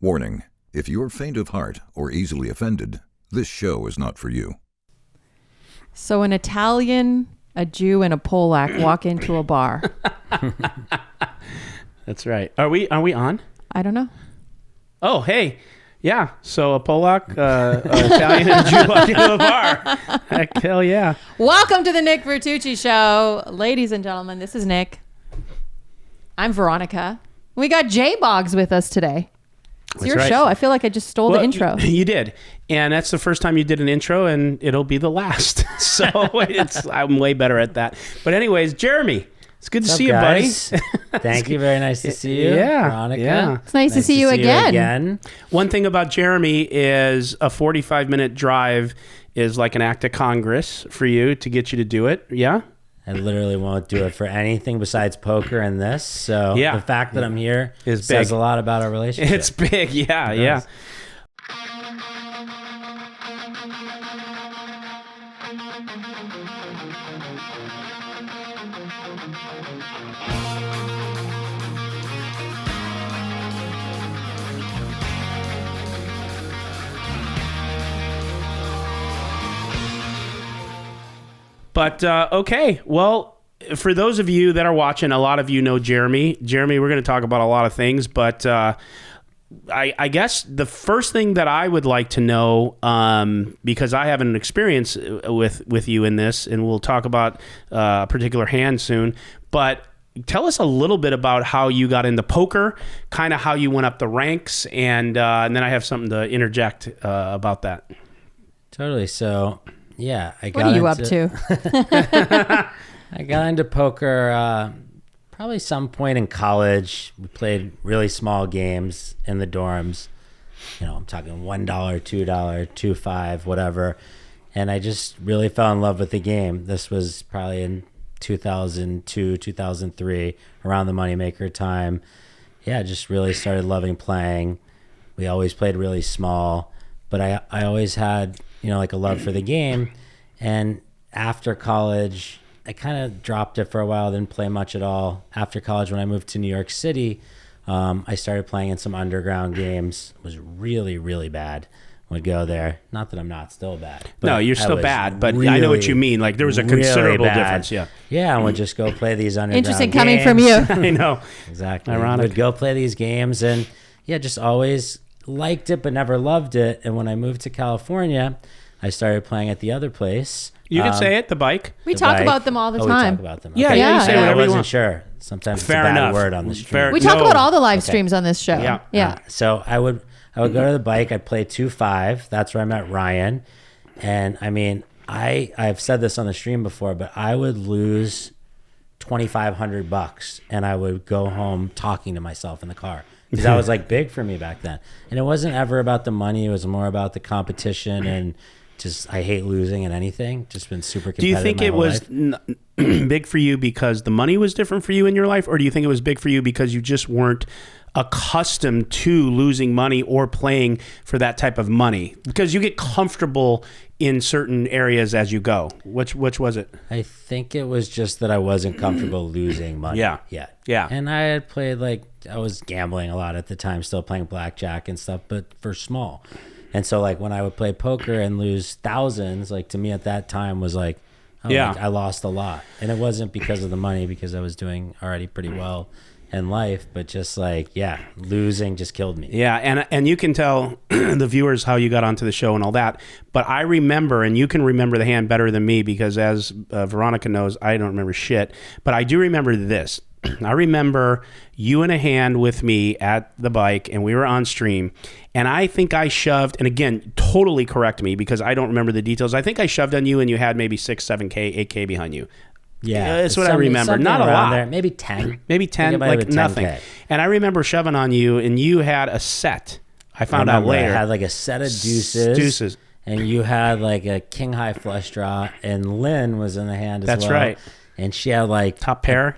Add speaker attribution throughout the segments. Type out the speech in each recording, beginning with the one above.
Speaker 1: Warning, if you're faint of heart or easily offended, this show is not for you.
Speaker 2: So an Italian, a Jew, and a Polak walk into a bar.
Speaker 3: That's right. Are we on?
Speaker 2: I don't know.
Speaker 3: Oh, hey. Yeah. So a Polak, Italian, and Jew walk into a bar. Heck, hell yeah.
Speaker 2: Welcome to the Nick Vertucci Show. Ladies and gentlemen, this is Nick. I'm Veronica. We got JBOOGS with us today. It's your show. I feel like I just stole the intro.
Speaker 3: You did. And that's the first time you did an intro, and it'll be the last. So I'm way better at that. But anyways, Jeremy, it's good to see you, buddy.
Speaker 4: Thank you. Very nice to see you, Veronica.
Speaker 2: Yeah. It's nice to see you again.
Speaker 3: One thing about Jeremy is a 45-minute drive is like an act of Congress for you to get you to do it. Yeah?
Speaker 4: I literally won't do it for anything besides poker and this. So the fact that I'm here says a lot about our relationship.
Speaker 3: It's big. Yeah. But, okay, well, for those of you that are watching, a lot of you know Jeremy. Jeremy, we're going to talk about a lot of things, but I guess the first thing that I would like to know, because I have an experience with you in this, and we'll talk about a particular hand soon, but tell us a little bit about how you got into poker, kind of how you went up the ranks, and then I have something to interject about that.
Speaker 4: Totally. So... yeah,
Speaker 2: what are you up to?
Speaker 4: I got into poker probably some point in college. We played really small games in the dorms. You know, I'm talking $1, $2, $2.5, whatever. And I just really fell in love with the game. This was probably in 2002, 2003, around the moneymaker time. Yeah, I just really started loving playing. We always played really small, but I always had, like a love for the game. And after college, I kind of dropped it for a while, didn't play much at all. After college, when I moved to New York City, I started playing in some underground games. It was really, really bad. Would go there. Not that I'm not still bad.
Speaker 3: No, you're still bad, but really, I know what you mean. Like there was a considerable difference. Yeah.
Speaker 4: Yeah, I would just go play these underground
Speaker 2: Interesting
Speaker 4: games.
Speaker 2: coming from you.
Speaker 3: I know.
Speaker 4: Exactly.
Speaker 3: Ironic.
Speaker 4: I would go play these games and just always liked it but never loved it. And when I moved to California, I started playing at the other place.
Speaker 3: You can say it, the bike.
Speaker 2: We talk about them all the time.
Speaker 4: We talk about them.
Speaker 3: Yeah,
Speaker 4: okay.
Speaker 3: you say whatever
Speaker 4: I
Speaker 3: you
Speaker 4: wasn't
Speaker 3: want.
Speaker 4: sure. Sometimes
Speaker 3: Fair
Speaker 4: it's a bad
Speaker 3: enough.
Speaker 4: word on the stream.
Speaker 2: We talk about all the live streams on this show. Yeah.
Speaker 4: So I would go to the bike. I'd play 2-5. That's where I met Ryan. And I mean, I've said this on the stream before, but I would lose $2,500 and I would go home talking to myself in the car. Because that was like big for me back then. And it wasn't ever about the money. It was more about the competition and just, I hate losing at anything. Just been super competitive.
Speaker 3: Do you think it was big for you because the money was different for you in your life? Or do you think it was big for you because you just weren't accustomed to losing money or playing for that type of money? Because you get comfortable in certain areas as you go. Which was it?
Speaker 4: I think it was just that I wasn't comfortable losing money yet.
Speaker 3: Yeah.
Speaker 4: And I had played I was gambling a lot at the time, still playing blackjack and stuff, but for small. And so when I would play poker and lose thousands, to me at that time was I lost a lot. And it wasn't because of the money, because I was doing already pretty well in life, but just losing just killed me.
Speaker 3: Yeah, and you can tell the viewers how you got onto the show and all that, but I remember, and you can remember the hand better than me, because as Veronica knows, I don't remember shit, but I do remember this. I remember you in a hand with me at the bike, and we were on stream, and I think I shoved, and again, totally correct me because I don't remember the details. I think I shoved on you and you had maybe 6, 7K, 8K behind you.
Speaker 4: Yeah,
Speaker 3: that's what I remember. Not a lot.
Speaker 4: There. Maybe 10.
Speaker 3: Maybe 10, nothing. 10K. And I remember shoving on you, and you had a set. I found out later.
Speaker 4: I had a set of deuces. And you had a king high flush draw, and Lynn was in the hand as well.
Speaker 3: That's right.
Speaker 4: And she had
Speaker 3: top pair.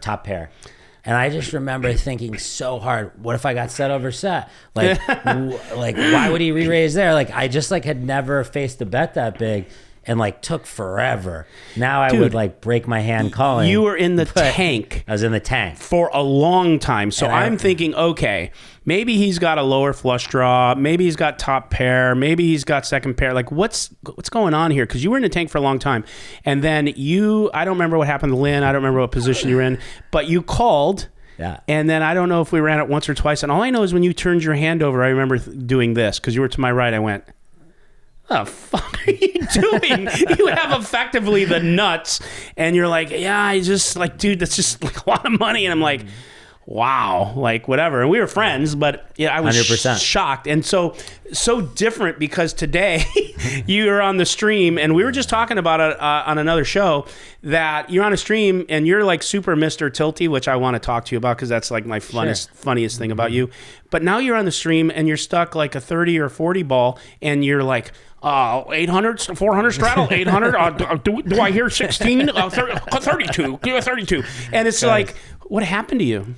Speaker 4: And I just remember thinking so hard, what if I got set over set? Why would he re-raise there? I just had never faced a bet that big. and like took forever. Now I would like break my hand calling.
Speaker 3: You were in the tank.
Speaker 4: I was in the tank
Speaker 3: for a long time. So I'm thinking, okay, maybe he's got a lower flush draw. Maybe he's got top pair. Maybe he's got second pair. Like what's going on here? Because you were in the tank for a long time. And then I don't remember what happened to Lynn. I don't remember what position you were in, but you called.
Speaker 4: Yeah.
Speaker 3: And then I don't know if we ran it once or twice. And all I know is when you turned your hand over, I remember doing this because you were to my right. I went, the fuck are you doing? You have effectively the nuts, and you're like, yeah, I just like, dude, that's just like a lot of money. And I'm like, wow, like whatever. And we were friends, but yeah, I was
Speaker 4: 100%.
Speaker 3: Shocked. And so different because today you are on the stream, and we were just talking about it on another show that you're on a stream and you're like super Mr. Tilty, which I want to talk to you about because that's like my funniest thing about you. But now you're on the stream and you're stuck like a 30 or 40 ball, and you're like, 800, 400 straddle, 800. Do I hear 16? 32. 32. And it's like, what happened to you?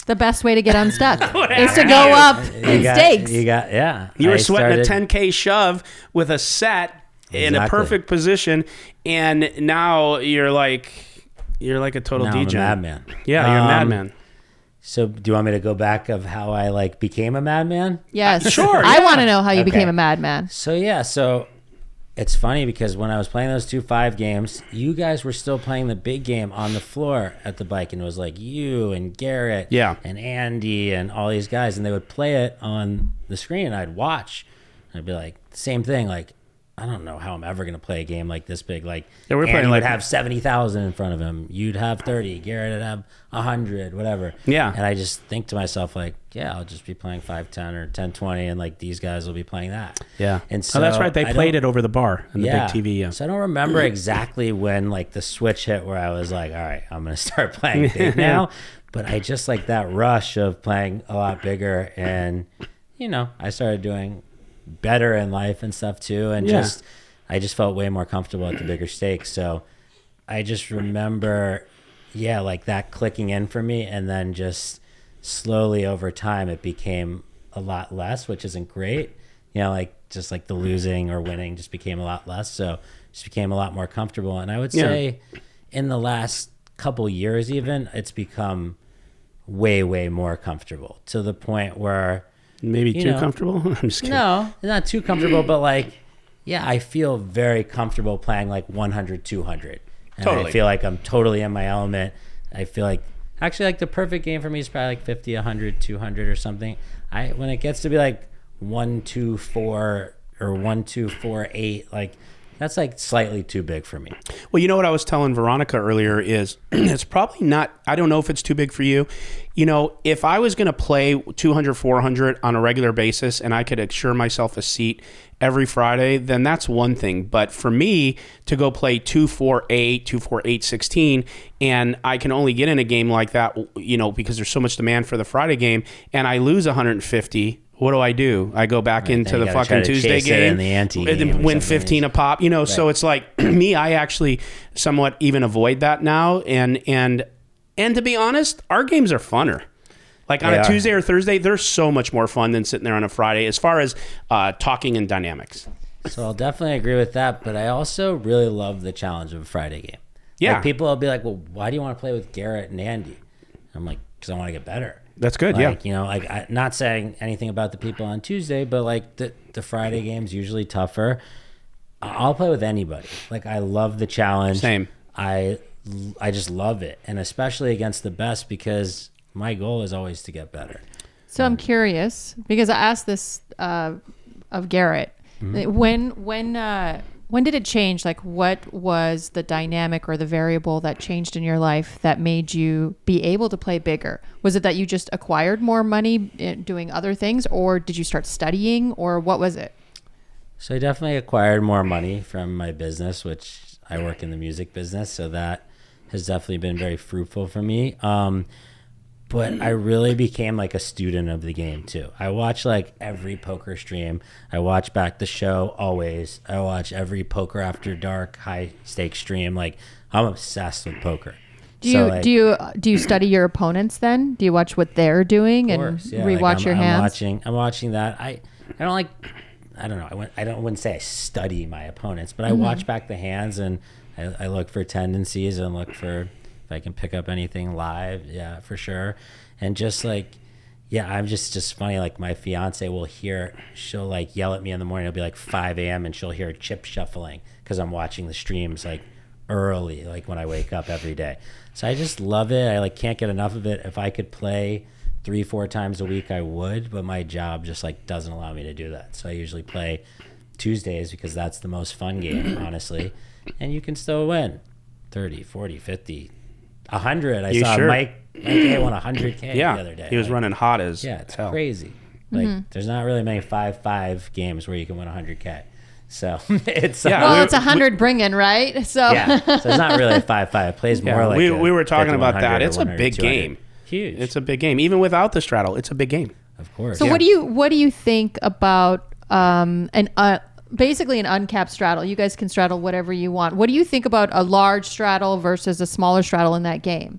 Speaker 2: The best way to get unstuck is to go up in stakes.
Speaker 3: You were sweating a 10K shove with a set in a perfect position, and now you're like a total DJ.
Speaker 4: I'm a madman.
Speaker 3: Yeah, you're a madman.
Speaker 4: So do you want me to go back of how I like became a madman?
Speaker 2: Yes.
Speaker 3: Sure.
Speaker 2: I want to know how you became a madman.
Speaker 4: So it's funny because when I was playing those 2-5 games, you guys were still playing the big game on the floor at the bike, and it was like you and Garrett and Andy and all these guys, and they would play it on the screen, and I'd watch. I'd be like, same thing, like, I don't know how I'm ever going to play a game like this big. Like,
Speaker 3: we're
Speaker 4: Andy
Speaker 3: playing
Speaker 4: would have 70,000 in front of him. You'd have 30. Garrett would have 100, whatever.
Speaker 3: Yeah.
Speaker 4: And I just think to myself, like, yeah, I'll just be playing 5-10 or 10-20, and like these guys will be playing that.
Speaker 3: Yeah.
Speaker 4: And so
Speaker 3: that's right. They played it over the bar and the big TV. Yeah.
Speaker 4: So I don't remember exactly when like the switch hit where I was like, all right, I'm going to start playing big now. But I just like that rush of playing a lot bigger, and I started doing better in life and stuff too, and I just felt way more comfortable at the bigger stakes. So I just remember like that clicking in for me, and then just slowly over time it became a lot less, which isn't great, like just like the losing or winning just became a lot less, so just became a lot more comfortable. And I would say in the last couple years even, it's become way more comfortable, to the point where
Speaker 3: maybe too comfortable. I'm just kidding.
Speaker 4: No, not too comfortable, but like, I feel very comfortable playing like 100, 200. And
Speaker 3: totally.
Speaker 4: I feel like I'm totally in my element. I feel like actually like the perfect game for me is probably like 50, 100, 200 or something. When it gets to be like 1, 2, 4 or 1, 2, 4, 8, like that's like slightly too big for me.
Speaker 3: Well, you know what I was telling Veronica earlier is it's probably not, I don't know if it's too big for you. If I was going to play 200, 400 on a regular basis and I could assure myself a seat every Friday, then that's one thing. But for me to go play 2, 4, 8, 2, 4, 8, 16, and I can only get in a game like that, because there's so much demand for the Friday game, and I lose 150, what do? I go back into the fucking Tuesday game,
Speaker 4: the ante game,
Speaker 3: win 15 a pop,
Speaker 4: Right.
Speaker 3: So it's like me, I actually somewhat even avoid that now. And to be honest, our games are funner. Like on a Tuesday or Thursday, they're so much more fun than sitting there on a Friday as far as talking and dynamics.
Speaker 4: So I'll definitely agree with that, but I also really love the challenge of a Friday game.
Speaker 3: Yeah.
Speaker 4: Like people will be like, well, why do you want to play with Garrett and Andy? I'm like, because I want to get better.
Speaker 3: That's good,
Speaker 4: like, I'm not saying anything about the people on Tuesday, but like the Friday game's usually tougher. I'll play with anybody. Like, I love the challenge.
Speaker 3: Same.
Speaker 4: I just love it, and especially against the best, because my goal is always to get better.
Speaker 2: So I'm curious, because I asked this of Garrett. Mm-hmm. When did it change? Like, what was the dynamic or the variable that changed in your life that made you be able to play bigger? Was it that you just acquired more money doing other things, or did you start studying, or what was it?
Speaker 4: So I definitely acquired more money from my business, which I work in the music business, so that has definitely been very fruitful for me. But I really became like a student of the game too. I watch like every poker stream. I watch back the show always. I watch every Poker After Dark high stakes stream. Like, I'm obsessed with poker.
Speaker 2: Do you study your opponents then? Do you watch what they're doing and rewatch your hands?
Speaker 4: I'm watching that. I I don't know. I wouldn't say I study my opponents, but I watch back the hands and I look for tendencies and look for if I can pick up anything live. Yeah, for sure. And just like, yeah, I'm just funny. Like my fiance will she'll like yell at me in the morning. It'll be like 5 a.m. and she'll hear chip shuffling because I'm watching the streams like early, like when I wake up every day. So I just love it. I like can't get enough of it. If I could play 3-4 times a week, I would, but my job just like doesn't allow me to do that. So I usually play Tuesdays because that's the most fun game, honestly. And you can still win 30, 40, 50, 100. I saw Mike won 100K the other day.
Speaker 3: He was running hot as
Speaker 4: it's
Speaker 3: hell.
Speaker 4: Crazy. Like there's not really many 5-5 games where you can win 100K. So it's
Speaker 2: it's 100 bring-in, right? So
Speaker 4: so it's not really a 5-5. It plays more like
Speaker 3: we were talking about that. It's a
Speaker 4: 100,
Speaker 3: big
Speaker 4: 200.
Speaker 3: game.
Speaker 4: Huge.
Speaker 3: It's a big game. Even without the straddle, it's a big game.
Speaker 4: Of course.
Speaker 2: So what do you think about basically an uncapped straddle? You guys can straddle whatever you want. What do you think about a large straddle versus a smaller straddle in that game?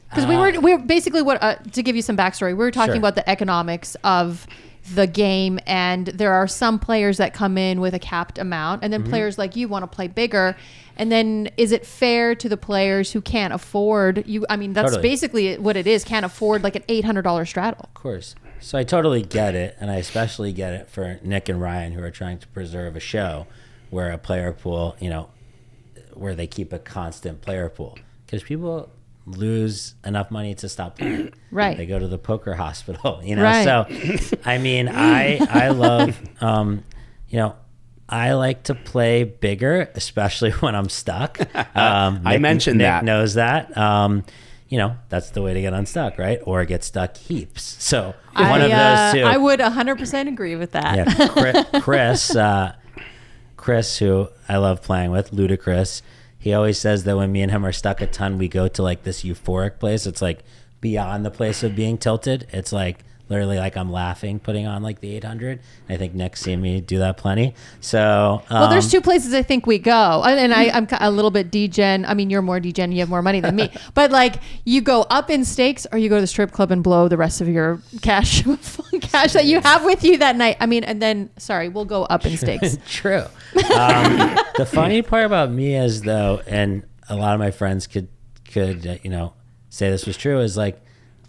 Speaker 2: Because we were basically to give you some backstory, we were talking about the economics of the game, and there are some players that come in with a capped amount, and then players like you want to play bigger. And then is it fair to the players who can't afford you? I mean, that's basically what it is. Can't afford like an $800 straddle.
Speaker 4: Of course. So I totally get it. And I especially get it for Nick and Ryan, who are trying to preserve a show where a player pool, where they keep a constant player pool, because people lose enough money to stop playing.
Speaker 2: Right.
Speaker 4: They go to the poker hospital,
Speaker 2: Right.
Speaker 4: So, I mean, I love, I like to play bigger, especially when I'm stuck.
Speaker 3: I mentioned
Speaker 4: Nick
Speaker 3: that.
Speaker 4: knows that. That's the way to get unstuck, right? Or get stuck heaps. So one of those two.
Speaker 2: I would 100% agree with that.
Speaker 4: Yeah, Chris, who I love playing with, Ludacris, he always says that when me and him are stuck a ton, we go to like this euphoric place. It's like beyond the place of being tilted. It's like literally like I'm laughing, putting on like the 800. I think Nick's seen me do that plenty. So,
Speaker 2: well, there's two places I think we go, and I'm a little bit degen. I mean, you're more degen. You have more money than me, but like you go up in stakes, or you go to the strip club and blow the rest of your cash that you have with you that night. I mean, and then we'll go up in stakes.
Speaker 4: True. The funny part about me is though, and a lot of my friends could say this was true, is like,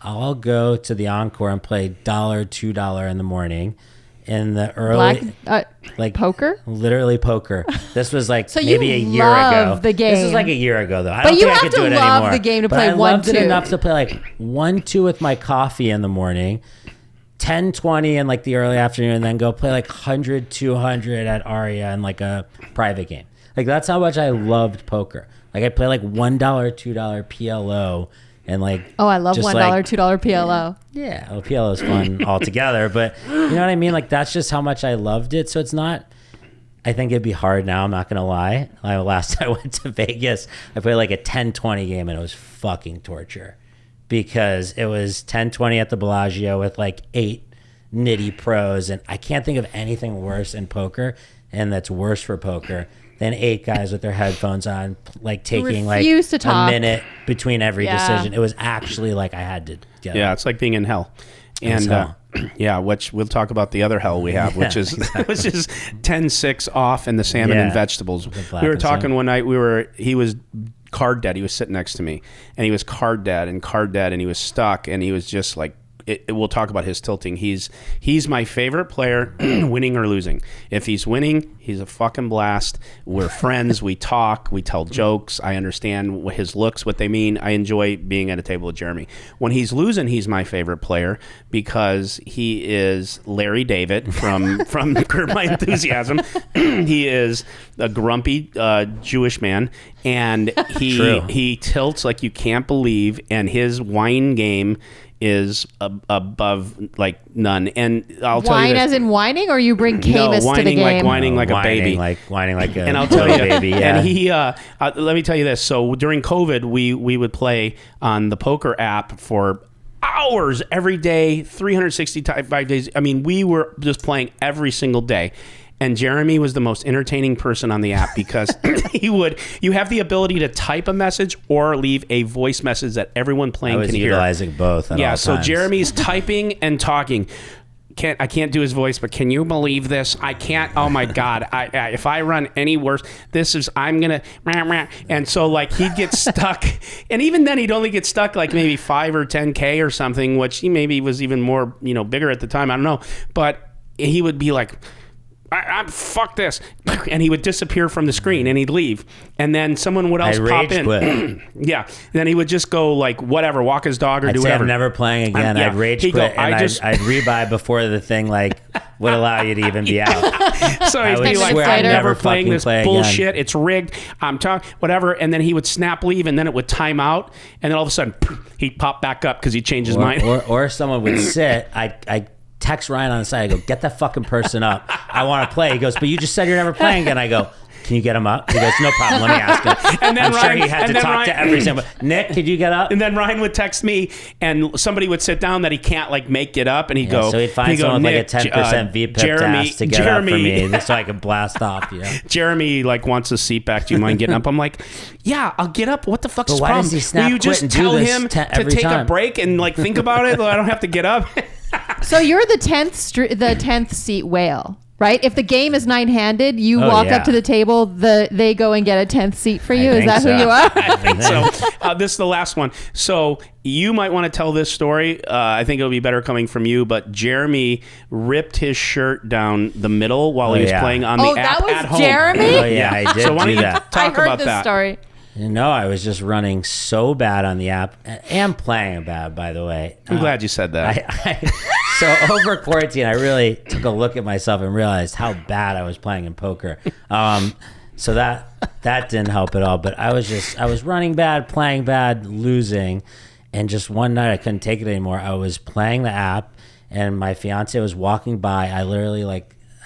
Speaker 4: I'll go to the Encore and play $2 in the morning in the early
Speaker 2: like poker,
Speaker 4: literally poker. This was like
Speaker 2: so
Speaker 4: maybe a year ago.
Speaker 2: The game.
Speaker 4: This was like a year ago though. I
Speaker 2: but
Speaker 4: don't
Speaker 2: you
Speaker 4: think
Speaker 2: have
Speaker 4: I could
Speaker 2: to
Speaker 4: do it
Speaker 2: love
Speaker 4: anymore.
Speaker 2: the game to
Speaker 4: but
Speaker 2: play
Speaker 4: I
Speaker 2: 1-2.
Speaker 4: loved it enough to play like 1-2 with my coffee in the morning, 10-20 in like the early afternoon, and then go play like 100-200 at Aria in like a private game. Like that's how much I loved poker. Like I play like $1, $2 PLO. And like,
Speaker 2: I love $1, $2 PLO.
Speaker 4: Yeah, well, PLO is fun altogether, but you know what I mean? Like that's just how much I loved it. So it's not, I think it'd be hard now, I'm not going to lie. Last time I went to Vegas, I played like a 10-20 game and it was fucking torture because it was 10-20 at the Bellagio with like 8 nitty pros. And I can't think of anything worse in poker, and that's worse for poker than 8 guys with their headphones on, like taking like a minute between every decision. It was actually like I had to get
Speaker 3: Yeah, it's like being in hell. And which we'll talk about the other hell we have, which is which is 10-6 off in the salmon and vegetables. We were talking one night, he was card dead. He was sitting next to me and he was card dead, and he was stuck, and he was just like, we'll talk about his tilting. He's my favorite player, winning or losing. If he's winning, he's a fucking blast. We're friends. We talk. We tell jokes. I understand his looks, what they mean. I enjoy being at a table with Jeremy. When he's losing, he's my favorite player because he is Larry David from Curb My Enthusiasm. He is a grumpy Jewish man, and he tilts like you can't believe, and his wine game is above like none. And I'll tell you this,
Speaker 2: as in whining, or you bring Camus to the game?
Speaker 3: Whining like a baby,
Speaker 4: whining like a
Speaker 3: and I'll tell you,
Speaker 4: baby. Yeah.
Speaker 3: And he let me tell you this. So during COVID, we would play on the poker app for hours every day, 365 days. I mean, we were just playing every single day. And Jeremy was the most entertaining person on the app because you have the ability to type a message or leave a voice message that everyone playing can hear.
Speaker 4: I was utilizing both at all
Speaker 3: so
Speaker 4: times.
Speaker 3: Jeremy's typing and talking. can't do his voice, but can you believe this? I can't. Oh my God. If I run any worse, I'm going to, and so like he'd get stuck. And even then he'd only get stuck like maybe 5 or 10K or something, which he maybe was even more, bigger at the time. I don't know. But he would be like, I fuck this, and he would disappear from the screen and he'd leave, and then someone would else pop in. Yeah, then he would just go like whatever, walk his dog or do whatever.
Speaker 4: I'm never playing again. I'd rage quit, and I'd rebuy before the thing like would allow you to even be out.
Speaker 3: So he'd be like, I'm never playing this bullshit. Again. It's rigged. I'm talking whatever, and then he would snap leave, and then it would time out, and then all of a sudden he'd pop back up because he changed his mind.
Speaker 4: Or someone would sit. I text Ryan on the side. I go, get that fucking person up. I want to play. He goes, but you just said you're never playing again. I go, can you get him up? He goes, no problem. Let me ask him. And then I'm sure he had to talk to every single. Nick, could you get up?
Speaker 3: And then Ryan would text me, and somebody would sit down that he can't like make it up, and he'd go.
Speaker 4: So he'd find someone with like a 10% VPIP task to get up for me, so I could blast off.
Speaker 3: Jeremy like wants a seat back. Do you mind getting up? I'm like, yeah, I'll get up. What the fuck's the problem?
Speaker 4: Does he snap,
Speaker 3: will you just tell him to take a break and like think about it? I don't have to get up.
Speaker 2: So you're the 10th seat whale, right? If the game is 9-handed, you walk up to the table, they go and get a 10th seat for you. Is that who you are?
Speaker 3: I think so. This is the last one. So you might want to tell this story. I think it'll be better coming from you, but Jeremy ripped his shirt down the middle while he was playing on the app at home.
Speaker 2: Jeremy?
Speaker 4: Oh, yeah, I did.
Speaker 3: So why don't you talk
Speaker 2: I heard
Speaker 3: about
Speaker 2: this
Speaker 3: that?
Speaker 2: Story.
Speaker 4: No, I was just running so bad on the app and playing bad, by the way.
Speaker 3: I'm glad you said that.
Speaker 4: So over quarantine, I really took a look at myself and realized how bad I was playing in poker. So that didn't help at all. But I was running bad, playing bad, losing. And just one night I couldn't take it anymore. I was playing the app and my fiance was walking by. I literally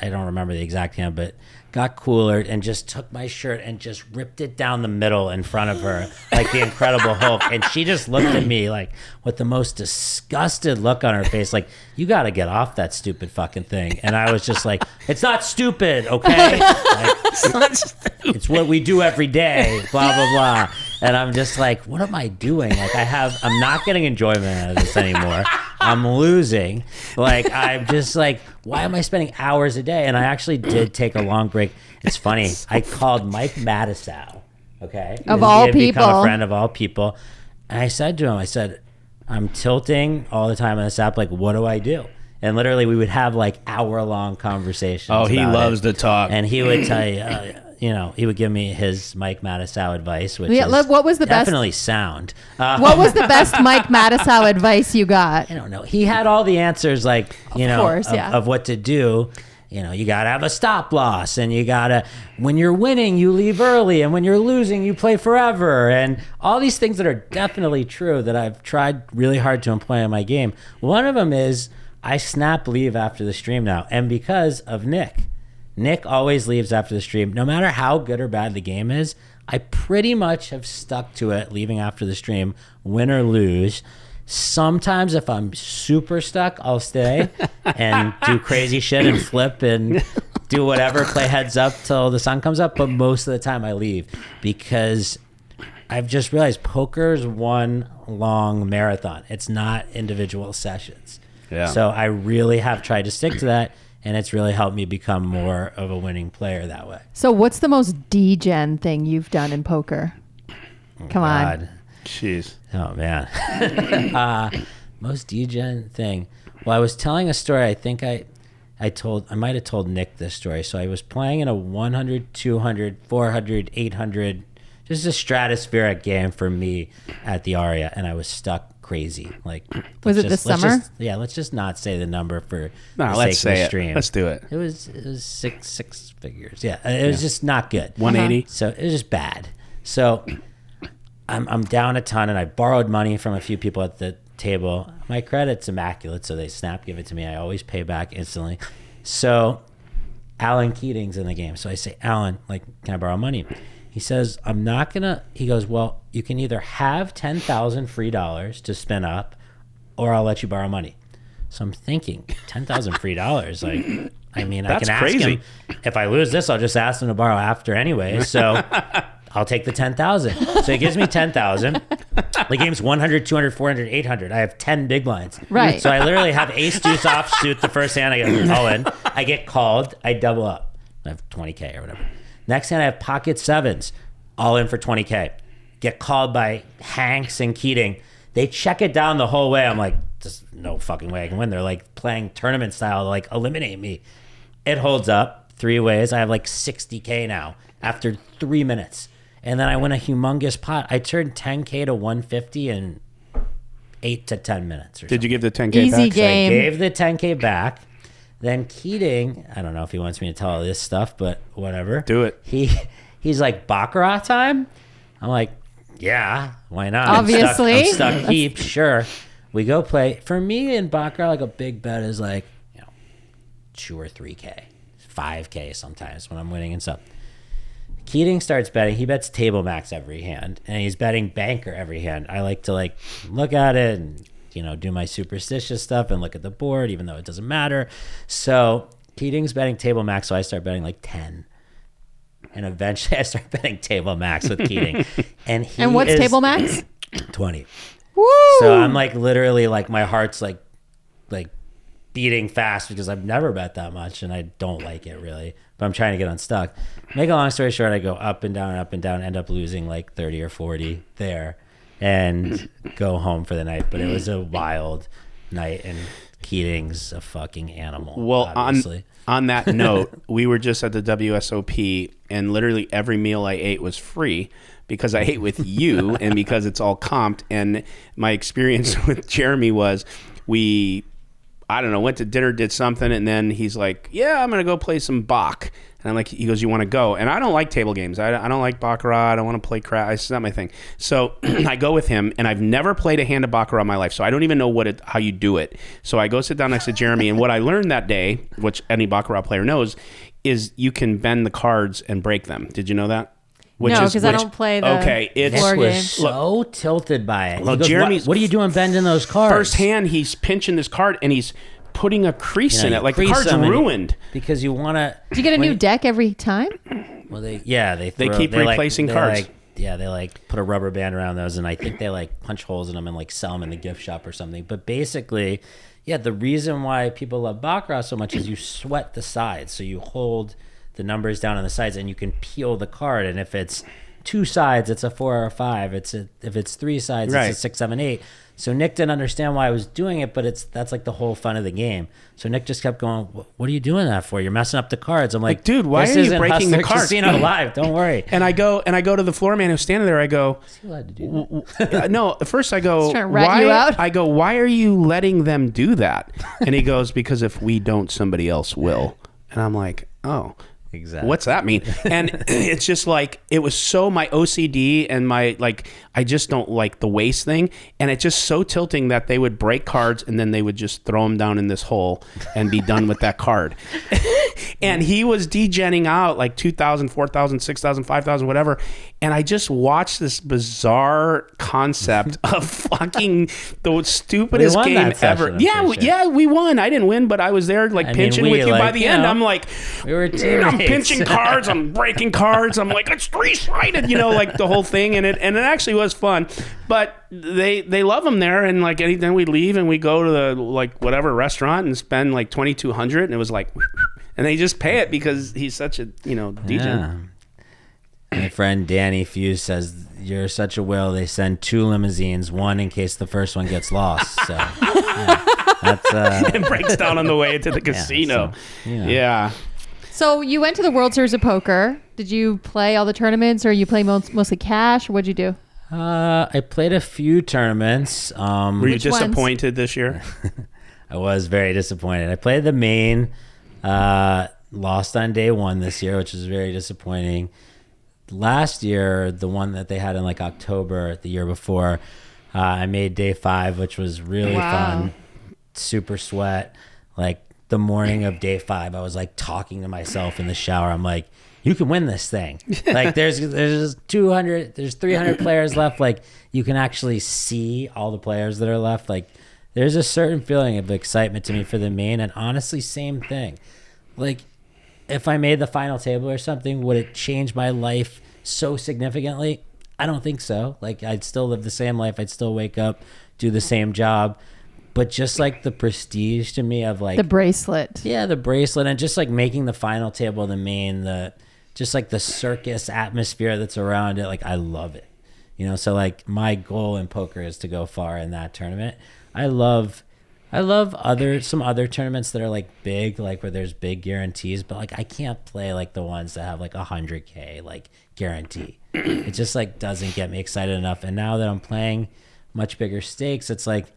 Speaker 4: I don't remember the exact time, but got cooler and just took my shirt and just ripped it down the middle in front of her like the Incredible Hulk. And she just looked at me like with the most disgusted look on her face, like, you got to get off that stupid fucking thing. And I was just like, it's not stupid, okay? It's what we do every day, blah, blah, blah. And I'm just like, what am I doing? Like I'm not getting enjoyment out of this anymore. I'm losing. Like, I'm just like, why am I spending hours a day? And I actually did take a long break. It's funny. I called Mike Matisow, okay?
Speaker 2: Of all people.
Speaker 4: Become a friend of all people. And I said to him, I'm tilting all the time on this app. Like, what do I do? And literally we would have like hour-long conversations.
Speaker 3: Oh, he loves to talk.
Speaker 4: And he would tell you, he would give me his Mike Matisow advice, which
Speaker 2: what was the
Speaker 4: definitely sound.
Speaker 2: What was the best Mike Matisow advice you got?
Speaker 4: I don't know. He had all the answers, like, of what to do. You got to have a stop loss, and you got to, when you're winning, you leave early, and when you're losing, you play forever, and all these things that are definitely true that I've tried really hard to employ in my game. One of them is I snap leave after the stream now, and because of Nick. Nick always leaves after the stream. No matter how good or bad the game is, I pretty much have stuck to it, leaving after the stream, win or lose. Sometimes if I'm super stuck, I'll stay and do crazy shit and flip and do whatever, play heads up till the sun comes up. But most of the time I leave because I've just realized poker's one long marathon. It's not individual sessions. Yeah. So I really have tried to stick to that. And it's really helped me become more of a winning player that way.
Speaker 2: So what's the most D-gen thing you've done in poker? Come on.
Speaker 3: Jeez.
Speaker 4: Oh, man. Most D-gen thing. Well, I was telling a story. I think I might have told Nick this story. So I was playing in a 100, 200, 400, 800, just a stratospheric game for me at the Aria. And I was stuck crazy. Like,
Speaker 2: was it this summer?
Speaker 4: Let's just not say the number for
Speaker 3: let's say it.
Speaker 4: Stream.
Speaker 3: Let's do it.
Speaker 4: It was six figures. Yeah, it was just not good.
Speaker 3: 180.
Speaker 4: So it was just bad. So I'm down a ton, and I borrowed money from a few people at the table. My credit's immaculate, so they give it to me. I always pay back instantly. So Alan Keating's in the game. So I say, Alan, can I borrow money? He says, I'm not going to, he goes, well, you can either have $10,000 free dollars to spin up, or I'll let you borrow money. So I'm thinking, $10,000 free dollars. I can ask him. If I lose this, I'll just ask him to borrow after anyway. So I'll take the 10,000. So he gives me 10,000. The game's 100, 200, 400, 800. I have 10 big blinds.
Speaker 2: Right.
Speaker 4: So I literally have ace deuce offsuit the first hand. I get all in. I get called. I double up. I have 20K or whatever. Next hand, I have pocket sevens, all in for 20K. Get called by Hanks and Keating. They check it down the whole way. I'm like, there's no fucking way I can win. They're like playing tournament style to like eliminate me. It holds up 3 ways. I have like 60K now after 3 minutes. And then I win a humongous pot. I turned 10K to 150 in 8 to 10 minutes. Or
Speaker 3: Did you give the 10K
Speaker 2: Easy
Speaker 3: back?
Speaker 2: game.
Speaker 4: So I gave the 10K back. Then Keating, I don't know if he wants me to tell all this stuff, but whatever.
Speaker 3: Do it.
Speaker 4: He's like, Baccarat time? I'm like, yeah, why not?
Speaker 2: Obviously.
Speaker 4: I'm stuck heap, sure. We go play. For me in Baccarat, like a big bet is like, 2 or 3K, 5K sometimes when I'm winning and stuff. Keating starts betting. He bets table max every hand, and he's betting banker every hand. I like to like look at it and do my superstitious stuff and look at the board, even though it doesn't matter. So Keating's betting table max, so I start betting like 10, and eventually I start betting table max with Keating. And
Speaker 2: what's table max?
Speaker 4: 20.
Speaker 2: Woo!
Speaker 4: So I'm like literally like my heart's like beating fast because I've never bet that much and I don't like it really, but I'm trying to get unstuck. Make a long story short, I go up and down, end up losing like 30 or 40 there and go home for the night. But it was a wild night and Keating's a fucking animal.
Speaker 3: Well,
Speaker 4: obviously.
Speaker 3: on that note, we were just at the WSOP and literally every meal I ate was free because I ate with you and because it's all comped. And my experience with Jeremy was went to dinner, did something, and then he's like, yeah, I'm going to go play some Bach. And I'm like, he goes, you want to go? And I don't like table games. I don't like Baccarat. I don't want to play crap. It's not my thing. So I go with him, and I've never played a hand of Baccarat in my life, so I don't even know how you do it. So I go sit down next to Jeremy, and what I learned that day, which any Baccarat player knows, is you can bend the cards and break them. Did you know that?
Speaker 2: No, because I don't play the
Speaker 4: Nick was so tilted by it. Well, Jeremy, what are you doing bending those cards?
Speaker 3: First hand, he's pinching this card, and he's putting a crease in it. Like the card's ruined.
Speaker 4: Because you want to...
Speaker 2: Do you get a new deck every time?
Speaker 4: Well, they
Speaker 3: keep replacing cards.
Speaker 4: They put a rubber band around those, and I think they punch holes in them and sell them in the gift shop or something. But basically, the reason why people love Baccarat so much is you sweat the sides. So you hold the numbers down on the sides and you can peel the card. And if it's 2 sides, it's a 4 or a 5. If it's 3 sides, it's a 6, 7, 8. So Nick didn't understand why I was doing it, but that's like the whole fun of the game. So Nick just kept going, what are you doing that for? You're messing up the cards. I'm like,
Speaker 3: dude, why are you breaking the cards?
Speaker 4: Casino Live, don't worry.
Speaker 3: And I go to the floor man who's standing there. I go,
Speaker 4: is he allowed to do that?
Speaker 3: No, first I go,
Speaker 2: trying to rat you out?
Speaker 3: I go, why are you letting them do that? And he goes, because if we don't, somebody else will. And I'm like, oh.
Speaker 4: Exactly.
Speaker 3: What's that mean? And it's just like, it was so my OCD and my, I just don't like the waste thing. And it's just so tilting that they would break cards and then they would just throw them down in this hole and be done with that card. And he was degenning out like 2,000, 4,000, 6,000, 5,000, whatever. And I just watched this bizarre concept of fucking the stupidest game ever. Yeah, we won. I didn't win, but I was there pinching with you. By the end, I'm like,
Speaker 4: we were teammates.
Speaker 3: I'm pinching cards, I'm breaking cards, I'm like, it's 3-sided, the whole thing. And it actually was fun. But they love them there, and then we leave and we go to the whatever restaurant and spend $2,200, and it was and they just pay it because he's such a DJ.
Speaker 4: Yeah. My friend Danny Fuse says, you're such a will. They send 2 limousines, one in case the first one gets lost. So that's
Speaker 3: it breaks down on the way to the casino. Yeah.
Speaker 2: So you went to the World Series of Poker. Did you play all the tournaments, or you play mostly cash, or what'd you do?
Speaker 4: I played a few tournaments.
Speaker 3: Were you disappointed this year?
Speaker 4: I was very disappointed. I played the main, lost on day 1 this year, which was very disappointing. Last year, the one that they had in October, the year before, I made day 5, which was really fun. Super sweat. The morning of day 5, I was talking to myself in the shower. I'm like, you can win this thing. There's 200, there's 300 players left. You can actually see all the players that are left. There's a certain feeling of excitement to me for the main, and honestly, same thing. If I made the final table or something, would it change my life so significantly? I don't think so. Like, I'd still live the same life. I'd still wake up, do the same job. But just like the prestige to me of like
Speaker 2: The bracelet.
Speaker 4: yeah, the bracelet, and just like making the final table the main, just like the circus atmosphere that's around it. Like, I love it, you know? So like my goal in poker is to go far in that tournament. I love some other tournaments that are like big, like where there's big guarantees, but like I can't play like the ones that have like 100K like guarantee. It just like doesn't get me excited enough. And now that I'm playing much bigger stakes, it's like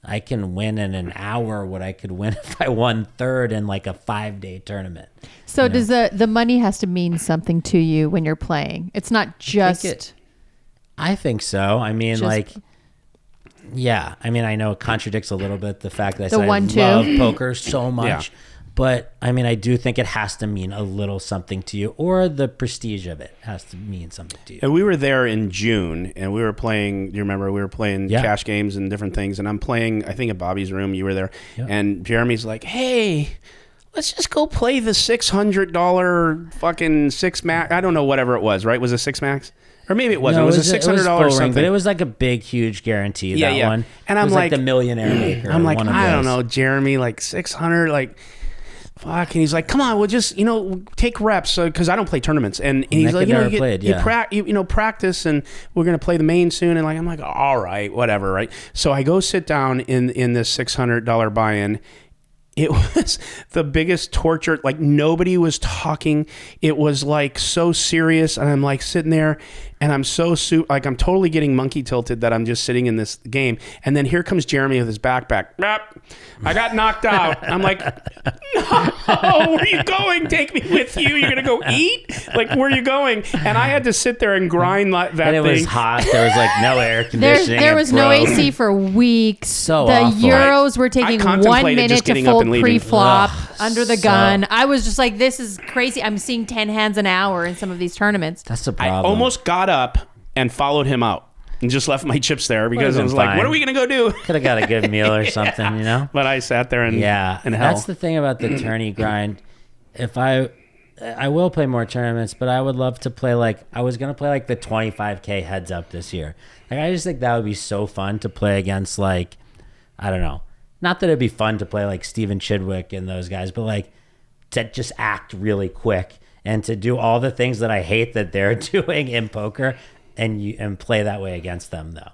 Speaker 4: I can win in an hour what I could win if I won third in like a 5-day tournament.
Speaker 2: So does the money has to mean something to you when you're playing? It's not just.
Speaker 4: I think so. I mean, like, yeah. I mean, I know it contradicts a little bit the fact that I love poker so much. Yeah. But, I mean, I do think it has to mean a little something to you, or the prestige of it has to mean something to you.
Speaker 3: And we were there in June, and we were playing, do you remember, we were playing cash games and different things, and I'm playing, I think at Bobby's room, you were there, and Jeremy's like, hey, let's just go play the $600 fucking six max, I don't know, whatever it was, right? Was it six max? Or maybe it wasn't. No, it was a $600 something.
Speaker 4: But it was like a big, huge guarantee, that one.
Speaker 3: And I'm
Speaker 4: like the Millionaire Maker.
Speaker 3: I'm like, I don't know, Jeremy, like 600, like... Fuck, and he's like, come on, we'll just, take reps, because I don't play tournaments. And he's like, practice, and we're going to play the main soon. And like, I'm like, all right, whatever, right? So I go sit down in this $600 buy-in. It was the biggest torture. Like, nobody was talking. It was like so serious. And I'm like sitting there, and I'm like, I'm totally getting monkey tilted that I'm just sitting in this game. And then here comes Jeremy with his backpack. I got knocked out. I'm like, no, where are you going? Take me with you. You're going to go eat? Like, where are you going? And I had to sit there and grind that thing.
Speaker 4: And it was hot. There was like no air conditioning.
Speaker 2: There was no AC for weeks.
Speaker 4: So
Speaker 2: the
Speaker 4: awful.
Speaker 2: Euros were taking 1 minute to fold pre-flop under the gun. I was just like, this is crazy. I'm seeing 10 hands an hour in some of these tournaments.
Speaker 4: That's the problem.
Speaker 3: I almost got up and followed him out and just left my chips there because I was like, what are we going to go do?
Speaker 4: Could have got a good meal or something,
Speaker 3: But I sat there and hell.
Speaker 4: That's the thing about the tourney grind. If I will play more tournaments, but I would love to play I was going to play the 25K heads up this year. I just think that would be so fun to play against I don't know. Not that it'd be fun to play Steven Chidwick and those guys, but to just act really quick and to do all the things that I hate that they're doing in poker and play that way against them though.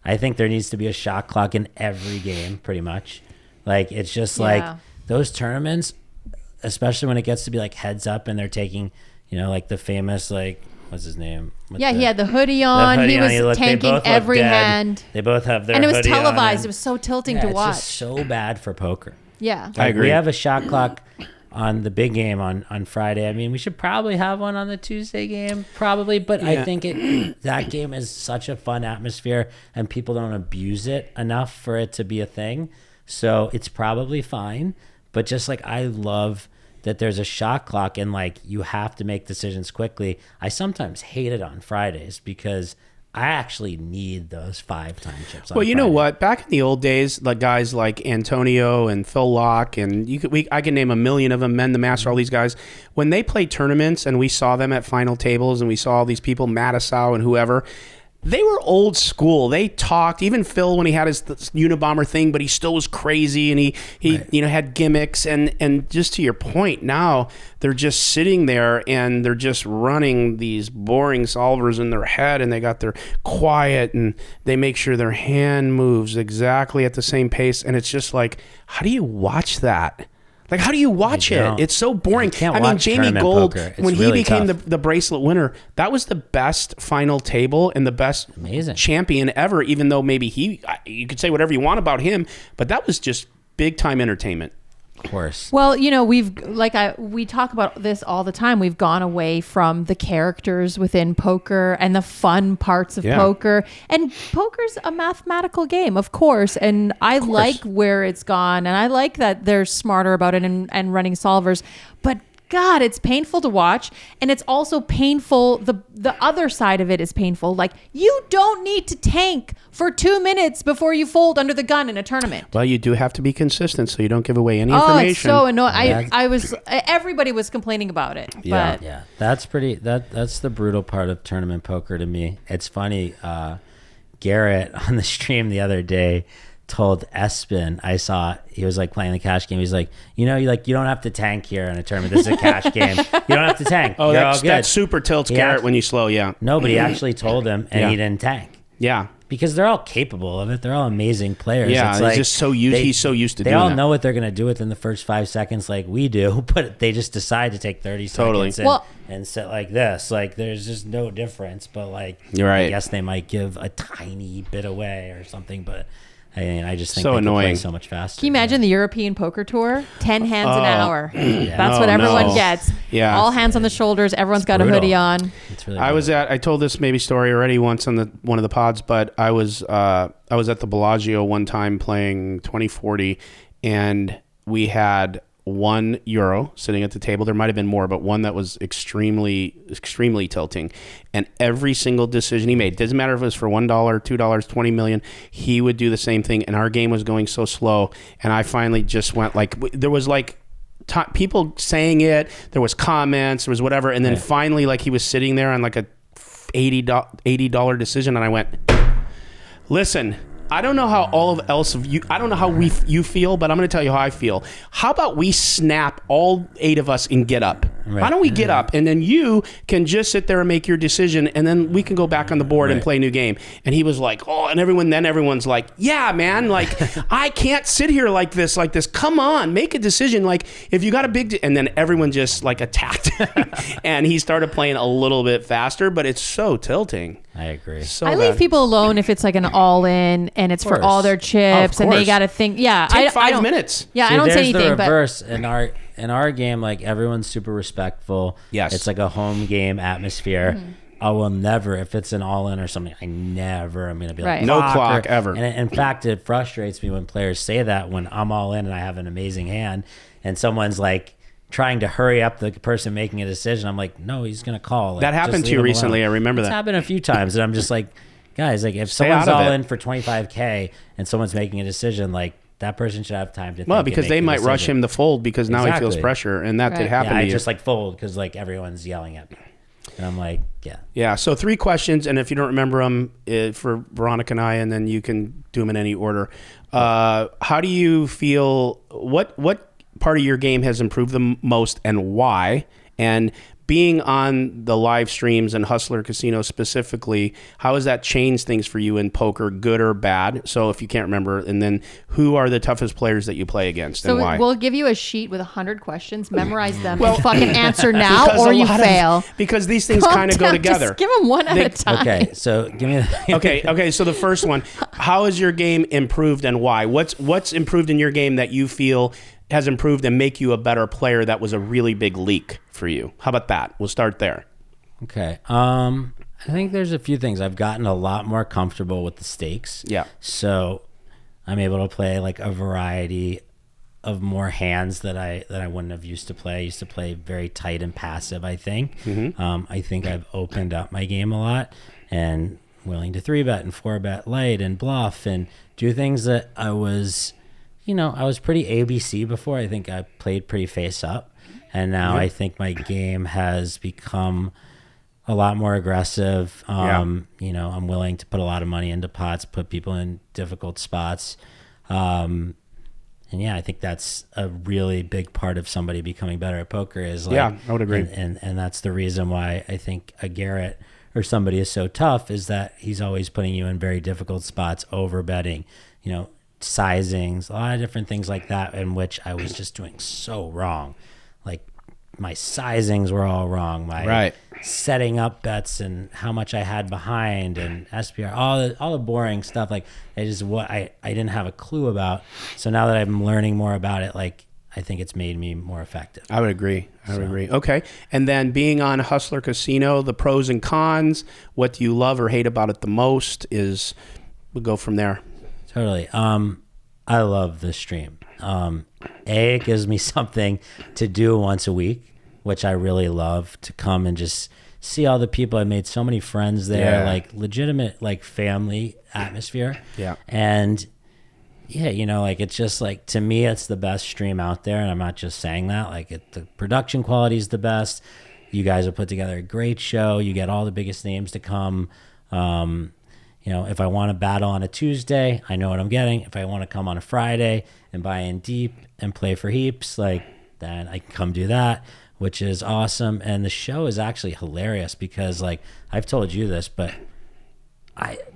Speaker 4: I think there needs to be a shot clock in every game pretty much. It's just those tournaments, especially when it gets to be heads up and they're taking, the famous what's his name?
Speaker 2: He had the hoodie on. He was tanking every hand.
Speaker 4: They both have their
Speaker 2: and it was
Speaker 4: hoodie
Speaker 2: televised.
Speaker 4: on.
Speaker 2: It was so tilting to watch.
Speaker 4: It's just so bad for poker.
Speaker 2: Yeah,
Speaker 3: I agree.
Speaker 4: We have a shot clock on the big game on Friday. I mean, we should probably have one on the Tuesday game, probably. But I think that game is such a fun atmosphere, and people don't abuse it enough for it to be a thing. So it's probably fine. But just I love that there's a shot clock and you have to make decisions quickly. I sometimes hate it on Fridays because I actually need those 5-time chips.
Speaker 3: Well, you know what? Back in the old days, guys like Antonio and Phil Locke, and I can name a million of them, Men the Master, all these guys. When they played tournaments and we saw them at final tables and we saw all these people, Matisow and whoever, they were old school. They talked. Even Phil, when he had his Unabomber thing, but he still was crazy, and he had gimmicks. And just to your point, now they're just sitting there and they're just running these boring solvers in their head, and they got their quiet, and they make sure their hand moves exactly at the same pace. And it's just how do you watch that? How do you watch it? It's so boring.
Speaker 4: I mean,
Speaker 3: Jamie Gold, when he
Speaker 4: really
Speaker 3: became the bracelet winner, that was the best final table and the best champion ever, even though maybe you could say whatever you want about him, but that was just big time entertainment.
Speaker 4: Of course.
Speaker 2: Well, we've we talk about this all the time. We've gone away from the characters within poker and the fun parts of poker. And poker's a mathematical game, of course. And I like where it's gone. And I like that they're smarter about it and running solvers. But God, it's painful to watch. And it's also painful. The other side of it is painful. Like, you don't need to tank for 2 minutes before you fold under the gun in a tournament.
Speaker 3: Well, you do have to be consistent so you don't give away any
Speaker 2: Oh,
Speaker 3: information.
Speaker 2: it's so annoying. Everybody was complaining about it.
Speaker 3: Yeah.
Speaker 2: But
Speaker 4: Yeah, that's the brutal part of tournament poker to me. It's funny. Garrett on the stream the other day told Espen, I saw he was like playing the cash game. He's like, you don't have to tank here in a tournament. This is a cash game. You don't have to tank.
Speaker 3: Oh,
Speaker 4: You're all good.
Speaker 3: that super tilts Garrett when you slow. Yeah.
Speaker 4: Nobody actually told him, and he didn't tank.
Speaker 3: Yeah.
Speaker 4: Because they're all capable of it. They're all amazing players.
Speaker 3: Yeah,
Speaker 4: it's
Speaker 3: he's
Speaker 4: like
Speaker 3: just so used. He's so used to doing that.
Speaker 4: They all know what they're going to do within the first 5 seconds, like we do. But they just decide to take 30 seconds and sit like this. Like there's just no difference. But like,
Speaker 3: you're right.
Speaker 4: I guess they might give a tiny bit away or something. But I just think
Speaker 3: so
Speaker 4: they
Speaker 3: annoying.
Speaker 4: can play so much faster.
Speaker 2: can you imagine the European Poker Tour? 10 hands an hour. That's what everyone gets.
Speaker 3: Yeah.
Speaker 2: All hands on the shoulders. Everyone's got
Speaker 4: brutal.
Speaker 2: a hoodie on.
Speaker 4: It's really
Speaker 3: I told this maybe story already once on one of the pods, but I was at the Bellagio one time playing 2040, and we had €1 sitting at the table. There might have been more, but one that was extremely tilting. And every single decision he made, doesn't matter if it was for $1, $2, 20 million, he would do the same thing. And our game was going so slow. And I finally just went like, there was like people saying it, there was comments, there was whatever. And then finally, like he was sitting there on like a $80 decision. And I went, listen, I don't know how I don't know how you feel, but I'm going to tell you how I feel. How about we snap all 8 of us and get up?
Speaker 4: Right.
Speaker 3: Why don't we get up? And then you can just sit there and make your decision, and then we can go back on the board and play a new game. And he was like, oh, and everyone's like, yeah, man, like, I can't sit here like this. Come on, make a decision. Like, if you got a big, and then everyone just like attacked him. And he started playing a little bit faster, but it's so tilting.
Speaker 4: I agree.
Speaker 3: So
Speaker 2: I
Speaker 3: bad.
Speaker 2: leave people alone if it's like an all-in and it's for
Speaker 4: course.
Speaker 2: all their chips
Speaker 3: Of
Speaker 2: and they
Speaker 3: course.
Speaker 2: got to think. Yeah,
Speaker 3: Take
Speaker 2: I
Speaker 3: 5
Speaker 2: don't-
Speaker 3: minutes.
Speaker 2: Yeah,
Speaker 4: See,
Speaker 2: I don't say
Speaker 4: there's
Speaker 2: anything.
Speaker 4: the
Speaker 2: But
Speaker 4: reverse in our game. Like everyone's super respectful.
Speaker 3: Yes.
Speaker 4: It's like a home game atmosphere. I will never, if it's an all-in or something, I'm going to be like,
Speaker 2: Right.
Speaker 3: No
Speaker 4: "Fuck,"
Speaker 3: clock ever.
Speaker 4: And in fact, it frustrates me when players say that when I'm all in and I have an amazing hand and someone's like trying to hurry up the person making a decision. I'm like, no, he's going to call. Like,
Speaker 3: That happened
Speaker 4: just
Speaker 3: to you
Speaker 4: leave him
Speaker 3: recently.
Speaker 4: alone.
Speaker 3: I remember
Speaker 4: It's
Speaker 3: that.
Speaker 4: happened a few times. And I'm just like, guys, like if
Speaker 3: Stay
Speaker 4: someone's
Speaker 3: out of
Speaker 4: all
Speaker 3: it.
Speaker 4: in for $25K and someone's making a decision, like that person should have time to
Speaker 3: Well,
Speaker 4: think
Speaker 3: because
Speaker 4: and
Speaker 3: they
Speaker 4: make the
Speaker 3: might rush
Speaker 4: decision.
Speaker 3: him to fold because now he feels
Speaker 4: Exactly.
Speaker 3: pressure, and that did
Speaker 2: Right.
Speaker 3: happen
Speaker 4: Yeah,
Speaker 3: to
Speaker 4: I
Speaker 3: you.
Speaker 4: just like fold because like everyone's yelling at me, and I'm like, yeah.
Speaker 3: Yeah, so 3 questions, and if you don't remember them for Veronica and I, and then you can do them in any order. How do you feel? What part of your game has improved the most, and why? And being on the live streams and Hustler Casino specifically, how has that changed things for you in poker, good or bad? So if you can't remember, and then who are the toughest players that you play against, and why?
Speaker 2: we'll give you a sheet with 100 questions. Memorize them and fucking answer now
Speaker 3: Because
Speaker 2: or
Speaker 3: a
Speaker 2: you
Speaker 3: lot
Speaker 2: fail.
Speaker 3: because these things
Speaker 2: Calm
Speaker 3: kind of go
Speaker 2: down.
Speaker 3: together.
Speaker 2: Just give them one at a time.
Speaker 4: Okay, so give me.
Speaker 3: Okay. So the first one, how has your game improved and why? What's improved in your game that you feel has improved and make you a better player that was a really big leak for you? How about that? We'll start there.
Speaker 4: Okay. I think there's a few things. I've gotten a lot more comfortable with the stakes.
Speaker 3: Yeah.
Speaker 4: So I'm able to play like a variety of more hands that I wouldn't have used to play. I used to play very tight and passive, I think. I think I've opened up my game a lot and willing to 3-bet and 4-bet light and bluff and do things that I was pretty ABC before. I think I played pretty face up. And now I think my game has become a lot more aggressive. I'm willing to put a lot of money into pots, put people in difficult spots. And yeah, I think that's a really big part of somebody becoming better at poker is like,
Speaker 3: Yeah, I would agree.
Speaker 4: And that's the reason why I think a Garrett or somebody is so tough is that he's always putting you in very difficult spots, over betting, sizings, a lot of different things like that, in which I was just doing so wrong. Like my sizings were all wrong. My setting up bets and how much I had behind and SPR, all the boring stuff. Like I didn't have a clue about. So now that I'm learning more about it, like I think it's made me more effective.
Speaker 3: I would agree. Okay. And then being on Hustler Casino, the pros and cons, what do you love or hate about it the most we'll go from there.
Speaker 4: Totally. I love this stream. It gives me something to do once a week. which I really love, to come and just see all the people. I made so many friends there, like legitimate, like family atmosphere.
Speaker 3: Yeah.
Speaker 4: And yeah, you know, like it's just like, to me, it's the best stream out there. And I'm not just saying that. Like the production quality is the best. You guys have put together a great show. You get all the biggest names to come. You know, if I want to battle on a Tuesday, I know what I'm getting. If I want to come on a Friday and buy in deep and play for heaps, like, then I can come do that, which is awesome. And the show is actually hilarious because, like, I've told you this, but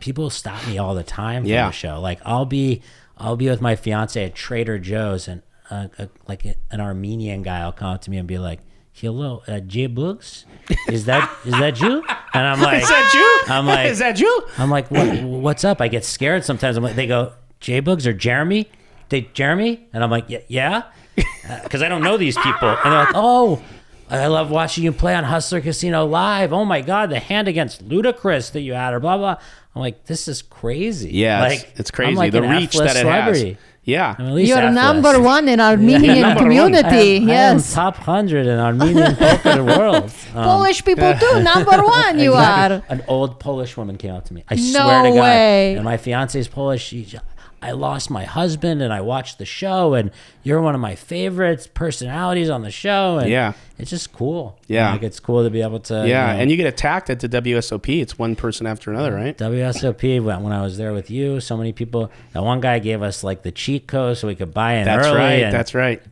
Speaker 4: people stop me all the time from the show. Like, I'll be with my fiance at Trader Joe's, and like an Armenian guy will come up to me and be like, "Hello, JBOOGS, is that you?" And I'm like,
Speaker 3: "Is that you?"
Speaker 4: I'm like,
Speaker 3: "Is that you?"
Speaker 4: I'm like, "What's up?" I get scared sometimes. I'm like, they go, "JBOOGS or Jeremy?" Jeremy? And I'm like, "Yeah," because I don't know these people. And they're like, "Oh, I love watching you play on Hustler Casino Live. Oh my God, the hand against Ludacris that you had," or blah blah. I'm like, this is crazy.
Speaker 3: Yeah,
Speaker 4: like,
Speaker 3: it's crazy.
Speaker 4: I'm like
Speaker 3: the
Speaker 4: an
Speaker 3: reach
Speaker 4: F-list
Speaker 3: that it
Speaker 4: celebrity.
Speaker 3: has. Yeah.
Speaker 4: I'm at least
Speaker 2: You're
Speaker 4: F-list.
Speaker 2: number one in Armenian community.
Speaker 4: I am
Speaker 2: Yes.
Speaker 4: top 100 in Armenian poker world.
Speaker 2: Polish people too. Number one, you are.
Speaker 4: An old Polish woman came up to me. I
Speaker 2: No
Speaker 4: swear to God.
Speaker 2: way.
Speaker 4: And my fiance is Polish. I lost my husband and I watched the show, and you're one of my favorites personalities on the show. And it's just cool.
Speaker 3: Yeah.
Speaker 4: Like, it's cool to be able to.
Speaker 3: Yeah.
Speaker 4: You know,
Speaker 3: And you get attacked at the WSOP. It's one person after another, right?
Speaker 4: WSOP, when I was there with you, so many people. That one guy gave us like the cheat code so we could buy in
Speaker 3: That's
Speaker 4: early.
Speaker 3: right.
Speaker 4: And
Speaker 3: That's right.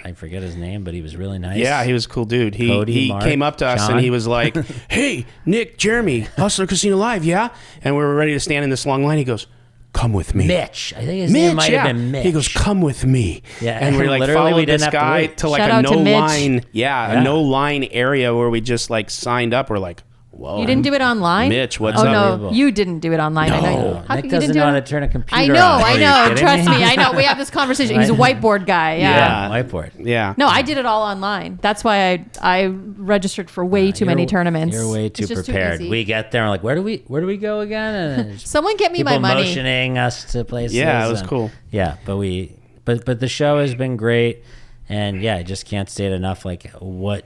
Speaker 4: I forget his name, but he was really nice.
Speaker 3: Yeah, he was a cool dude.
Speaker 4: Cody,
Speaker 3: He
Speaker 4: Mark,
Speaker 3: came up to us
Speaker 4: John.
Speaker 3: and he was like, "Hey, Nick, Jeremy, Hustler Casino Live, yeah?" And we were ready to stand in this long line. He goes, "Come with me."
Speaker 4: Mitch. I think his name might have been Mitch.
Speaker 3: He goes, "Come with me."
Speaker 4: Yeah,
Speaker 3: and we like
Speaker 4: literally, we
Speaker 3: followed
Speaker 4: didn't
Speaker 3: this
Speaker 4: have to
Speaker 3: guy
Speaker 4: wait.
Speaker 3: to like
Speaker 2: Shout
Speaker 3: a
Speaker 2: out
Speaker 3: no
Speaker 2: to Mitch.
Speaker 3: line, a no line area where we just like signed up. We're like, "Whoa."
Speaker 2: You didn't do it online?
Speaker 3: Mitch, what's
Speaker 2: oh,
Speaker 3: up?
Speaker 2: no,
Speaker 4: Unbelievable.
Speaker 2: you didn't do it online. I know.
Speaker 4: No,
Speaker 2: How
Speaker 4: Nick
Speaker 2: come you
Speaker 4: doesn't
Speaker 2: didn't do
Speaker 4: know
Speaker 2: it?
Speaker 4: how to turn a computer
Speaker 2: I know,
Speaker 4: on.
Speaker 2: I
Speaker 4: Are you
Speaker 2: know.
Speaker 4: kidding
Speaker 2: Trust
Speaker 4: me?
Speaker 2: me, I know. We have this conversation. He's a whiteboard guy.
Speaker 3: Yeah.
Speaker 4: Whiteboard.
Speaker 3: Yeah.
Speaker 2: No, I did it all online. That's why I registered for way too many tournaments.
Speaker 4: You're way too
Speaker 2: It's just
Speaker 4: prepared.
Speaker 2: easy.
Speaker 4: We get there and like, where do we go again? And it's
Speaker 2: Someone get me
Speaker 4: people
Speaker 2: my money.
Speaker 4: motioning us to places.
Speaker 3: Yeah, it was
Speaker 4: and-
Speaker 3: cool.
Speaker 4: Yeah, but the show has been great, and yeah, I just can't state enough like what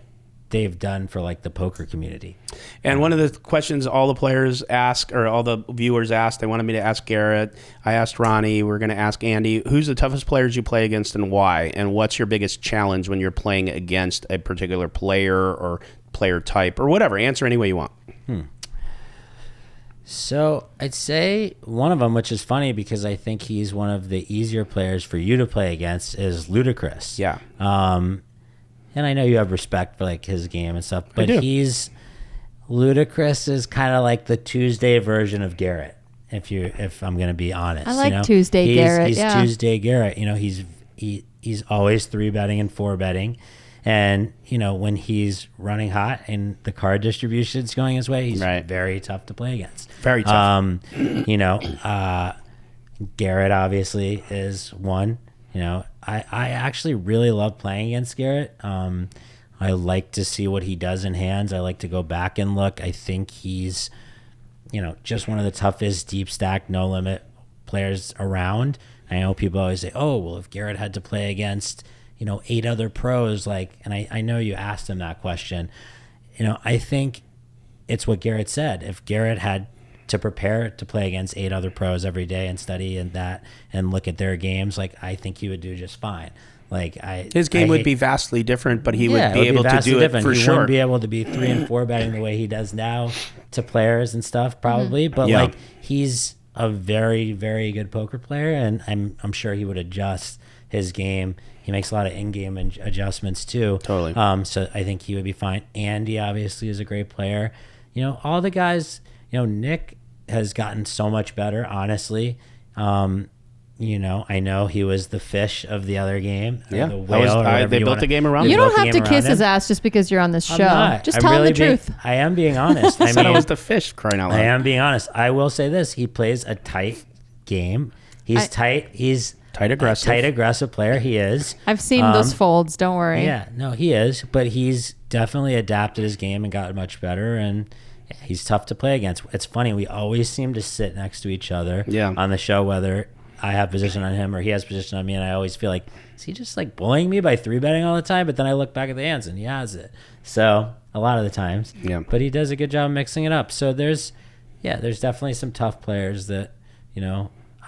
Speaker 4: they've done for like the poker community.
Speaker 3: And one of the questions all the players ask, or all the viewers asked, they wanted me to ask Garrett. I asked Ronnie. We're going to ask Andy. Who's the toughest players you play against, and why? And what's your biggest challenge when you're playing against a particular player or player type or whatever? Answer any way you want.
Speaker 4: So I'd say one of them, which is funny because I think he's one of the easier players for you to play against, is Ludacris.
Speaker 3: Yeah.
Speaker 4: And I know you have respect for like his game and stuff, but
Speaker 3: do.
Speaker 4: Ludacris is kind of like the Tuesday version of Garrett. If I'm gonna be honest,
Speaker 2: I like
Speaker 4: you know?
Speaker 2: Tuesday Garrett,
Speaker 4: He's
Speaker 2: yeah.
Speaker 4: Tuesday Garrett. You know, he's always 3-betting and 4-betting, and you know when he's running hot and the card distribution's going his way, he's very tough to play against.
Speaker 3: Very tough.
Speaker 4: You know, Garrett obviously is one. You know, I actually really love playing against Garrett. I like to see what he does in hands. I like to go back and look. I think he's, you know, just one of the toughest deep stack, no limit players around. I know people always say, oh, well, if Garrett had to play against, you know, 8 other pros, like, and I know you asked him that question. You know, I think it's what Garrett said. If Garrett had to prepare to play against 8 other pros every day and study and that and look at their games, like, I think he would do just fine. Like,
Speaker 3: His game would be vastly different, but he would be able to do it for
Speaker 4: he
Speaker 3: sure.
Speaker 4: wouldn't be able to be 3 and 4 betting the way he does now to players and stuff, probably. But
Speaker 3: Yeah.
Speaker 4: like, he's a very, very good poker player, and I'm sure he would adjust his game. He makes a lot of in-game adjustments too.
Speaker 3: Totally.
Speaker 4: So I think he would be fine. Andy obviously is a great player. You know, all the guys. You know, Nick has gotten so much better. Honestly. You know, I know he was the fish of the other game.
Speaker 3: Yeah.
Speaker 4: The whale, or whatever
Speaker 3: they
Speaker 4: you
Speaker 3: built
Speaker 4: wanna-
Speaker 3: the game around
Speaker 4: they
Speaker 2: You
Speaker 3: him.
Speaker 2: don't
Speaker 4: built the
Speaker 2: have to
Speaker 4: game
Speaker 2: kiss
Speaker 4: around
Speaker 2: his
Speaker 4: him.
Speaker 2: ass just because you're on this
Speaker 4: I'm
Speaker 2: show.
Speaker 4: not.
Speaker 2: Just
Speaker 4: I'm
Speaker 2: tell him
Speaker 4: really
Speaker 2: the truth.
Speaker 4: I am being honest.
Speaker 3: I said I was the fish, crying out loud.
Speaker 4: I am being honest. I will say this: he plays a tight game. He's tight. He's
Speaker 3: Tight aggressive.
Speaker 4: A tight aggressive player. He is.
Speaker 2: I've seen those folds. Don't worry.
Speaker 4: Yeah, no, he is. But he's definitely adapted his game and gotten much better. And he's tough to play against. It's funny. We always seem to sit next to each other
Speaker 3: Yeah.
Speaker 4: on the show, whether I have position on him or he has position on me, and I always feel like is he just like bullying me by 3-betting all the time? But then I look back at the hands and he has it. So a lot of the times, but he does a good job mixing it up. So there's definitely some tough players that,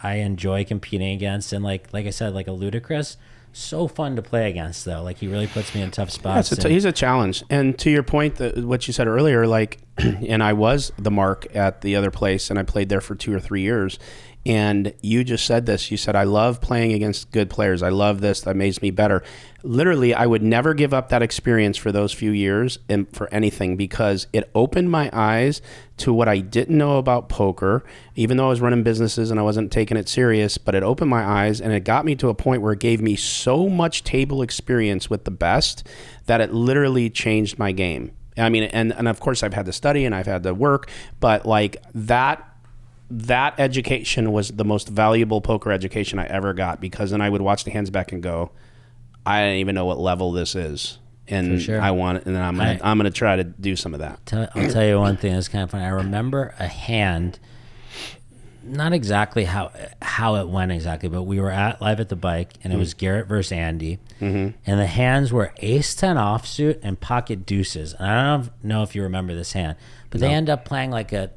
Speaker 4: I enjoy competing against. And like I said, like a Ludacris, so fun to play against though. Like he really puts me in tough spots.
Speaker 3: He's a challenge. And to your point, what you said earlier, like, and I was the mark at the other place and I played there for 2 or 3 years. And you just said this. You said, I love playing against good players. I love this. That makes me better. Literally, I would never give up that experience for those few years and for anything, because it opened my eyes to what I didn't know about poker, even though I was running businesses and I wasn't taking it serious. But it opened my eyes and it got me to a point where it gave me so much table experience with the best that it literally changed my game. I mean, and of course, I've had to study and I've had to work, but like that education was the most valuable poker education I ever got, because then I would watch the hands back and go, I don't even know what level this is, and
Speaker 4: sure.
Speaker 3: I want it, and then I'm gonna try to do some of that.
Speaker 4: I'll tell you one thing that's kind of funny. I remember a hand, not exactly how it went exactly, but we were live at the Bike, and it was Garrett versus Andy, and the hands were ace 10 offsuit and pocket deuces. And I don't know if you remember this hand, but they end up playing like a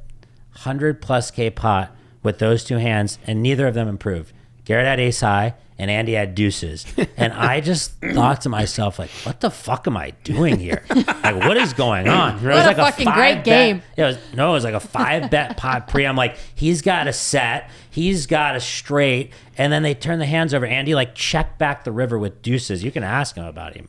Speaker 4: 100+ K pot with those two hands, and neither of them improved. Garrett had ace high and Andy had deuces. And I just thought to myself, like, what the fuck am I doing here? Like, what is going on?
Speaker 2: What a fucking great game.
Speaker 4: It was like a 5-bet pot pre. I'm like, he's got a set, he's got a straight, and then they turn the hands over. Andy like checked back the river with deuces. You can ask him about it.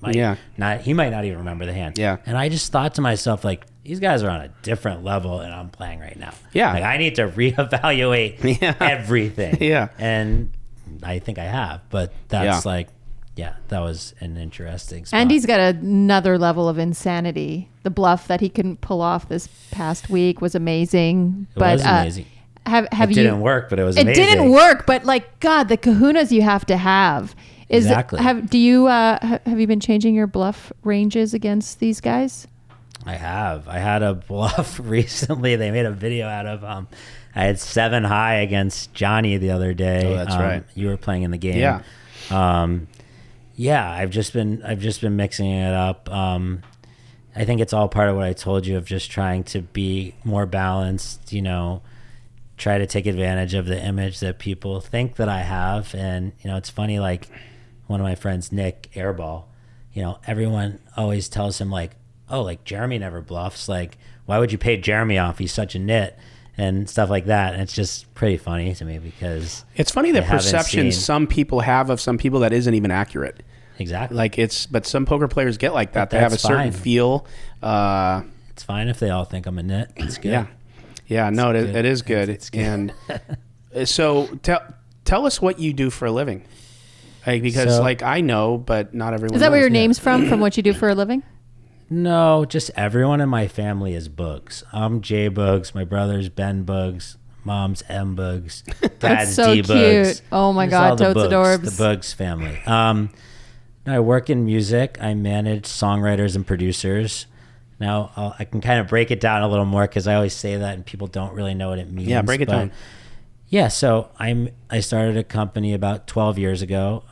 Speaker 4: He might not even remember the hand.
Speaker 3: Yeah.
Speaker 4: And I just thought to myself, like, these guys are on a different level than I'm playing right now.
Speaker 3: Yeah.
Speaker 4: Like, I need to reevaluate everything.
Speaker 3: Yeah.
Speaker 4: And I think I have, but that's that was an interesting spot.
Speaker 2: Andy's got another level of insanity. The bluff that he couldn't pull off this past week was amazing.
Speaker 4: It was amazing.
Speaker 2: It
Speaker 4: didn't work, but it was amazing.
Speaker 2: It didn't work, but like, God, the kahunas you have to have.
Speaker 4: Exactly.
Speaker 2: Have you been changing your bluff ranges against these guys?
Speaker 4: I have. I had a bluff recently. They made a video out of I had 7 high against Johnny the other day.
Speaker 3: Oh, that's right.
Speaker 4: You were playing in the game.
Speaker 3: Yeah.
Speaker 4: I've just been mixing it up. I think it's all part of what I told you of just trying to be more balanced, try to take advantage of the image that people think that I have. And, it's funny, like one of my friends, Nick Airball, everyone always tells him like, oh, like Jeremy never bluffs. Like, why would you pay Jeremy off? He's such a nit and stuff like that. And it's just pretty funny to me because
Speaker 3: it's funny the perception some people have of some people that isn't even accurate.
Speaker 4: Exactly.
Speaker 3: Like but some poker players get like that. They have a certain feel.
Speaker 4: It's fine if they all think I'm a nit. It's good.
Speaker 3: Yeah. Yeah. No, it is good. It's good. And so tell us what you do for a living. Because I know, but not everyone
Speaker 2: knows. Is that where your name's from what you do for a living?
Speaker 4: No, just everyone in my family is Boogs. I'm JBOOGS. My brother's Ben Boogs. Mom's M Boogs. Dad's
Speaker 2: so
Speaker 4: D Boogs.
Speaker 2: Cute. Oh my God, totes adorbs.
Speaker 4: The Boogs family. I work in music. I manage songwriters and producers. Now I can kind of break it down a little more because I always say that and people don't really know what it means.
Speaker 3: Yeah, break it down.
Speaker 4: Yeah, so I started a company about 12 years ago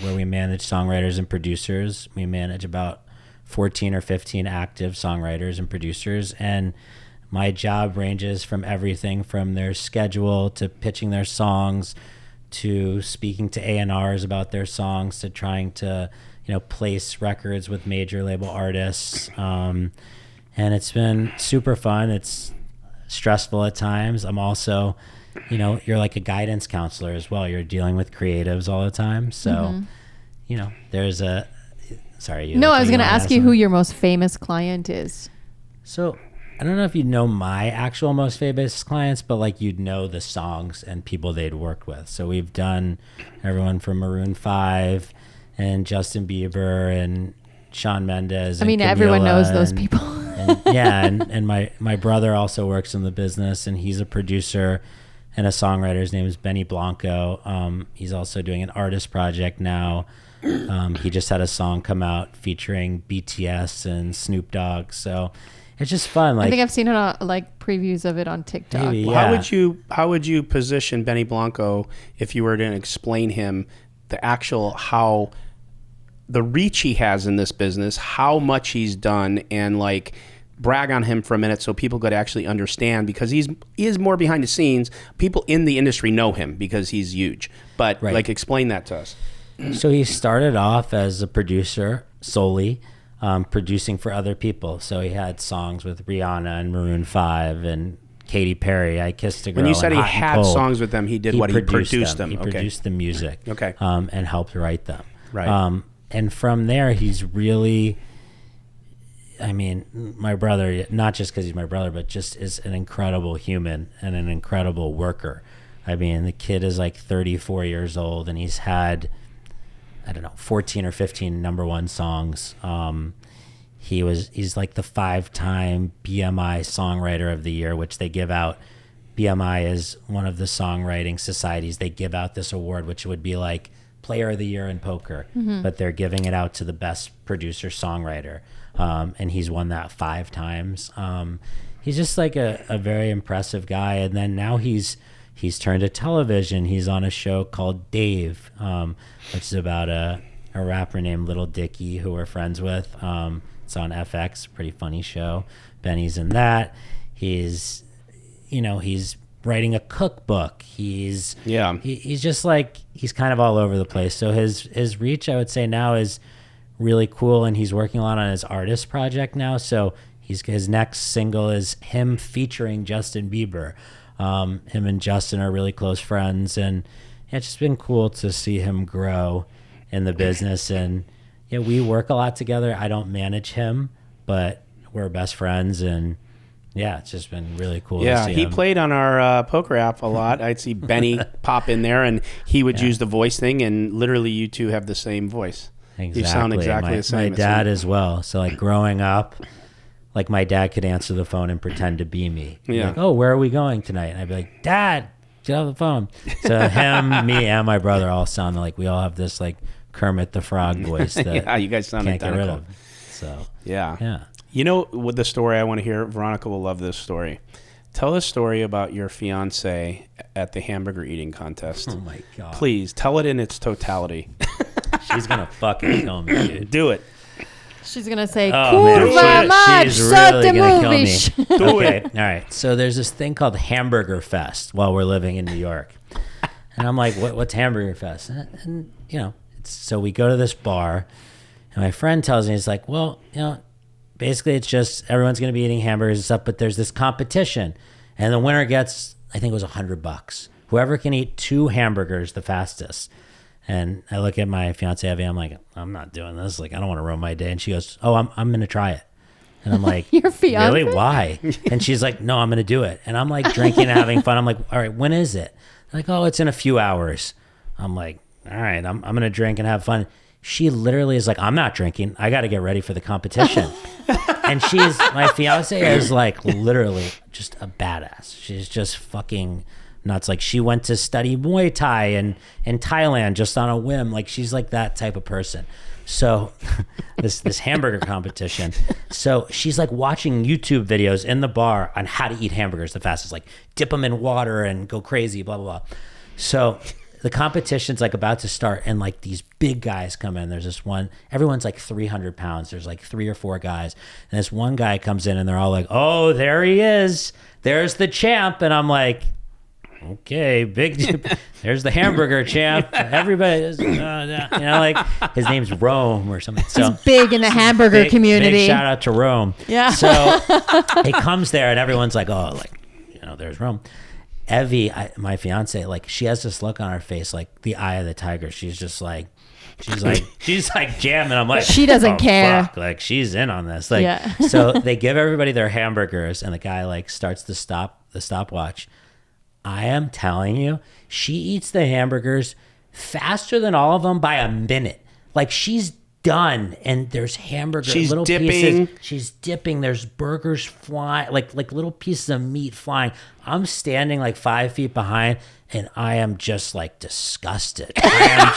Speaker 4: where we manage songwriters and producers. We manage about 14 or 15 active songwriters and producers, and my job ranges from everything from their schedule to pitching their songs to speaking to A&Rs about their songs to trying to place records with major label artists, and it's been super fun. It's stressful at times. I'm also you're like a guidance counselor as well. You're dealing with creatives all the time, so there's a Sorry.
Speaker 2: No, I was going to ask you who your most famous client is.
Speaker 4: So I don't know if you'd know my actual most famous clients, but like you'd know the songs and people they'd worked with. So we've done everyone from Maroon 5 and Justin Bieber and Shawn Mendes. And Camila,
Speaker 2: everyone knows those people.
Speaker 4: and my brother also works in the business and he's a producer and a songwriter. His name is Benny Blanco. He's also doing an artist project now. He just had a song come out featuring BTS and Snoop Dogg, so it's just fun. Like,
Speaker 2: I think I've seen it on, previews of it on TikTok.
Speaker 4: Maybe,
Speaker 3: yeah. How would you position Benny Blanco if you were to explain him the actual how the reach he has in this business, how much he's done, and like brag on him for a minute so people could actually understand, because he is more behind the scenes. People in the industry know him because he's huge. But like, explain that to us.
Speaker 4: So he started off as a producer solely, producing for other people. So he had songs with Rihanna and Maroon 5 and Katy Perry. I Kissed a Girl.
Speaker 3: When you said
Speaker 4: and
Speaker 3: he
Speaker 4: Hot and
Speaker 3: had
Speaker 4: Cold,
Speaker 3: songs with them, he produced them.
Speaker 4: He produced the music.
Speaker 3: Okay.
Speaker 4: And helped write them.
Speaker 3: Right.
Speaker 4: And from there, he's really, I mean, my brother, not just because he's my brother, but just is an incredible human and an incredible worker. I mean, the kid is like 34 years old, and he's had, I don't know, 14 or 15 number one songs. He's like the 5-time BMI Songwriter of the Year, which they give out. BMI is one of the songwriting societies. They give out this award, which would be like Player of the Year in poker, but they're giving it out to the best producer songwriter. And he's won that 5 times. He's just like a very impressive guy. And then now he's turned to television. He's on a show called Dave, which is about a rapper named Little Dicky, who we're friends with. It's on FX, pretty funny show. Benny's in that. He's writing a cookbook. He's just like, he's kind of all over the place. So his reach, I would say, now is really cool, and he's working a lot on his artist project now. So his next single is him featuring Justin Bieber. Him and Justin are really close friends, and it's just been cool to see him grow in the business. And we work a lot together. I don't manage him, but we're best friends, and it's just been really cool to see
Speaker 3: he
Speaker 4: him.
Speaker 3: played on our poker app a lot. I'd see Benny pop in there, and he would use the voice thing, and literally you two have the same voice.
Speaker 4: Exactly.
Speaker 3: You sound exactly the same.
Speaker 4: My dad as well. So like growing up, like my dad could answer the phone and pretend to be me. Like, oh, where are we going tonight? And I'd be like, Dad, get off the phone. So him, me, and my brother all sound like we all have this like Kermit the Frog voice that
Speaker 3: you guys sound
Speaker 4: can't get rid
Speaker 3: identical.
Speaker 4: of. So
Speaker 3: yeah. You know what the story I want to hear? Veronica will love this story. Tell a story about your fiance at the hamburger eating contest.
Speaker 4: Oh my God.
Speaker 3: Please tell it in its totality.
Speaker 4: She's gonna fucking kill me, dude.
Speaker 3: Do it.
Speaker 2: She's gonna say,
Speaker 4: man.
Speaker 2: "Kurva mać,
Speaker 4: She's
Speaker 2: so
Speaker 4: really
Speaker 2: ty
Speaker 4: gonna kill
Speaker 2: mówisz."
Speaker 4: me. Okay, all right. So there's this thing called Hamburger Fest while we're living in New York, and I'm like, "What's Hamburger Fest?" And so we go to this bar, and my friend tells me, he's like, "Well, basically it's just everyone's gonna be eating hamburgers and stuff, but there's this competition, and the winner gets, I think it was $100. Whoever can eat 2 hamburgers the fastest." And I look at my fiance Evie. I'm like, I'm not doing this. Like, I don't want to ruin my day. And she goes, "Oh, I'm gonna try it." And I'm like,
Speaker 2: Your fiance?
Speaker 4: Really? Why? And she's like, "No, I'm gonna do it." And I'm like drinking and having fun. I'm like, "All right, when is it?" They're like, "Oh, it's in a few hours." I'm like, "All right, I'm gonna drink and have fun." She literally is like, "I'm not drinking. I got to get ready for the competition." And my fiance is like literally just a badass. She's just fucking nuts. Like, she went to study Muay Thai in Thailand just on a whim. Like, she's like that type of person. So this hamburger competition. So she's like watching YouTube videos in the bar on how to eat hamburgers the fastest, like dip them in water and go crazy, blah, blah, blah. So the competition's like about to start, and like these big guys come in. There's this one, everyone's like 300 pounds. There's like 3 or 4 guys. And this one guy comes in and they're all like, "Oh, there he is. There's the champ." And I'm like, "Okay, there's the hamburger champ." Everybody is, like his name's Rome or something. So
Speaker 2: He's big in the hamburger community.
Speaker 4: Big shout out to Rome.
Speaker 2: Yeah.
Speaker 4: So he comes there and everyone's like, "Oh, like, there's Rome." Evie, my fiance, like, she has this look on her face, like the eye of the tiger. She's like jamming. I'm like,
Speaker 2: she doesn't care.
Speaker 4: Fuck. Like, she's in on this. Like, so they give everybody their hamburgers, and the guy like starts the stopwatch. I am telling you, she eats the hamburgers faster than all of them by a minute. Like, she's done, and there's hamburger,
Speaker 3: she's
Speaker 4: little
Speaker 3: dipping.
Speaker 4: pieces. She's dipping. There's burgers flying, like little pieces of meat flying. I'm standing like 5 feet behind, and I am just like disgusted. I'm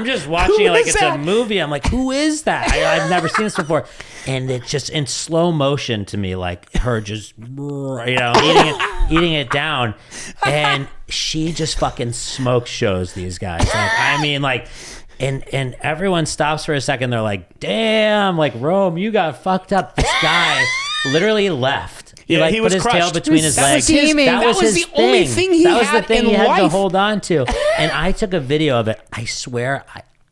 Speaker 4: just watching it like it's a movie. I'm like, who is that? I've never seen this before. And it's just in slow motion to me, like her just, eating it down. And she just fucking smoke shows these guys. Like, I mean, like, And everyone stops for a second. They're like, damn, like, Rome, you got fucked up. This guy literally left. He
Speaker 3: he was
Speaker 4: put his
Speaker 3: crushed.
Speaker 4: tail between his legs.
Speaker 3: That was
Speaker 4: his
Speaker 3: the
Speaker 4: thing.
Speaker 3: only thing he
Speaker 4: that was
Speaker 3: had
Speaker 4: the thing
Speaker 3: in
Speaker 4: he had to
Speaker 3: life.
Speaker 4: hold on to. And I took a video of it. I swear,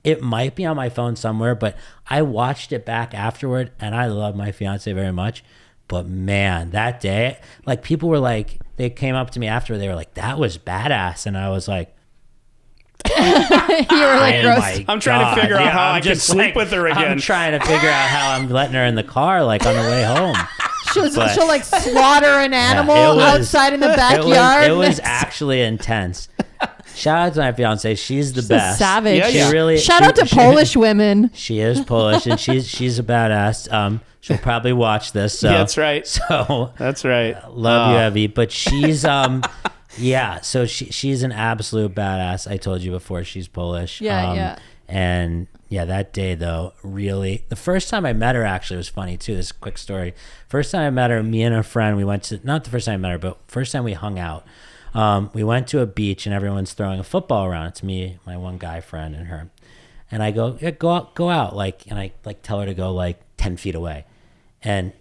Speaker 4: it might be on my phone somewhere, but I watched it back afterward, and I love my fiance very much. But man, that day, like, people were like, they came up to me after, they were like, that was badass. And I was like,
Speaker 2: You were like, gross.
Speaker 3: I'm trying to figure out how I can sleep with her again.
Speaker 4: I'm trying to figure out how I'm letting her in the car, like, on the way home.
Speaker 2: She'll like slaughter an animal
Speaker 4: it was-
Speaker 2: outside in the backyard.
Speaker 4: It was actually intense. Shout out to my fiance. She's the
Speaker 2: She's
Speaker 4: best.
Speaker 2: a savage.
Speaker 3: Yeah,
Speaker 4: She
Speaker 3: yeah.
Speaker 4: really.
Speaker 2: Shout out to Polish women.
Speaker 4: She is Polish, and she's a badass. She'll probably watch this. So,
Speaker 3: That's right.
Speaker 4: So
Speaker 3: That's right.
Speaker 4: love you, Evie. But she's yeah. So she's an absolute badass. I told you before, she's Polish.
Speaker 2: Yeah.
Speaker 4: And yeah, that day though, really, the first time I met her actually was funny too. This is a quick story. First time I met her, me and a friend, we went to, not the first time I met her, but first time we hung out. We went to a beach and everyone's throwing a football around. It's me, my one guy friend, and her. And I go, yeah, go out, like, and I like tell her to go like 10 feet away, and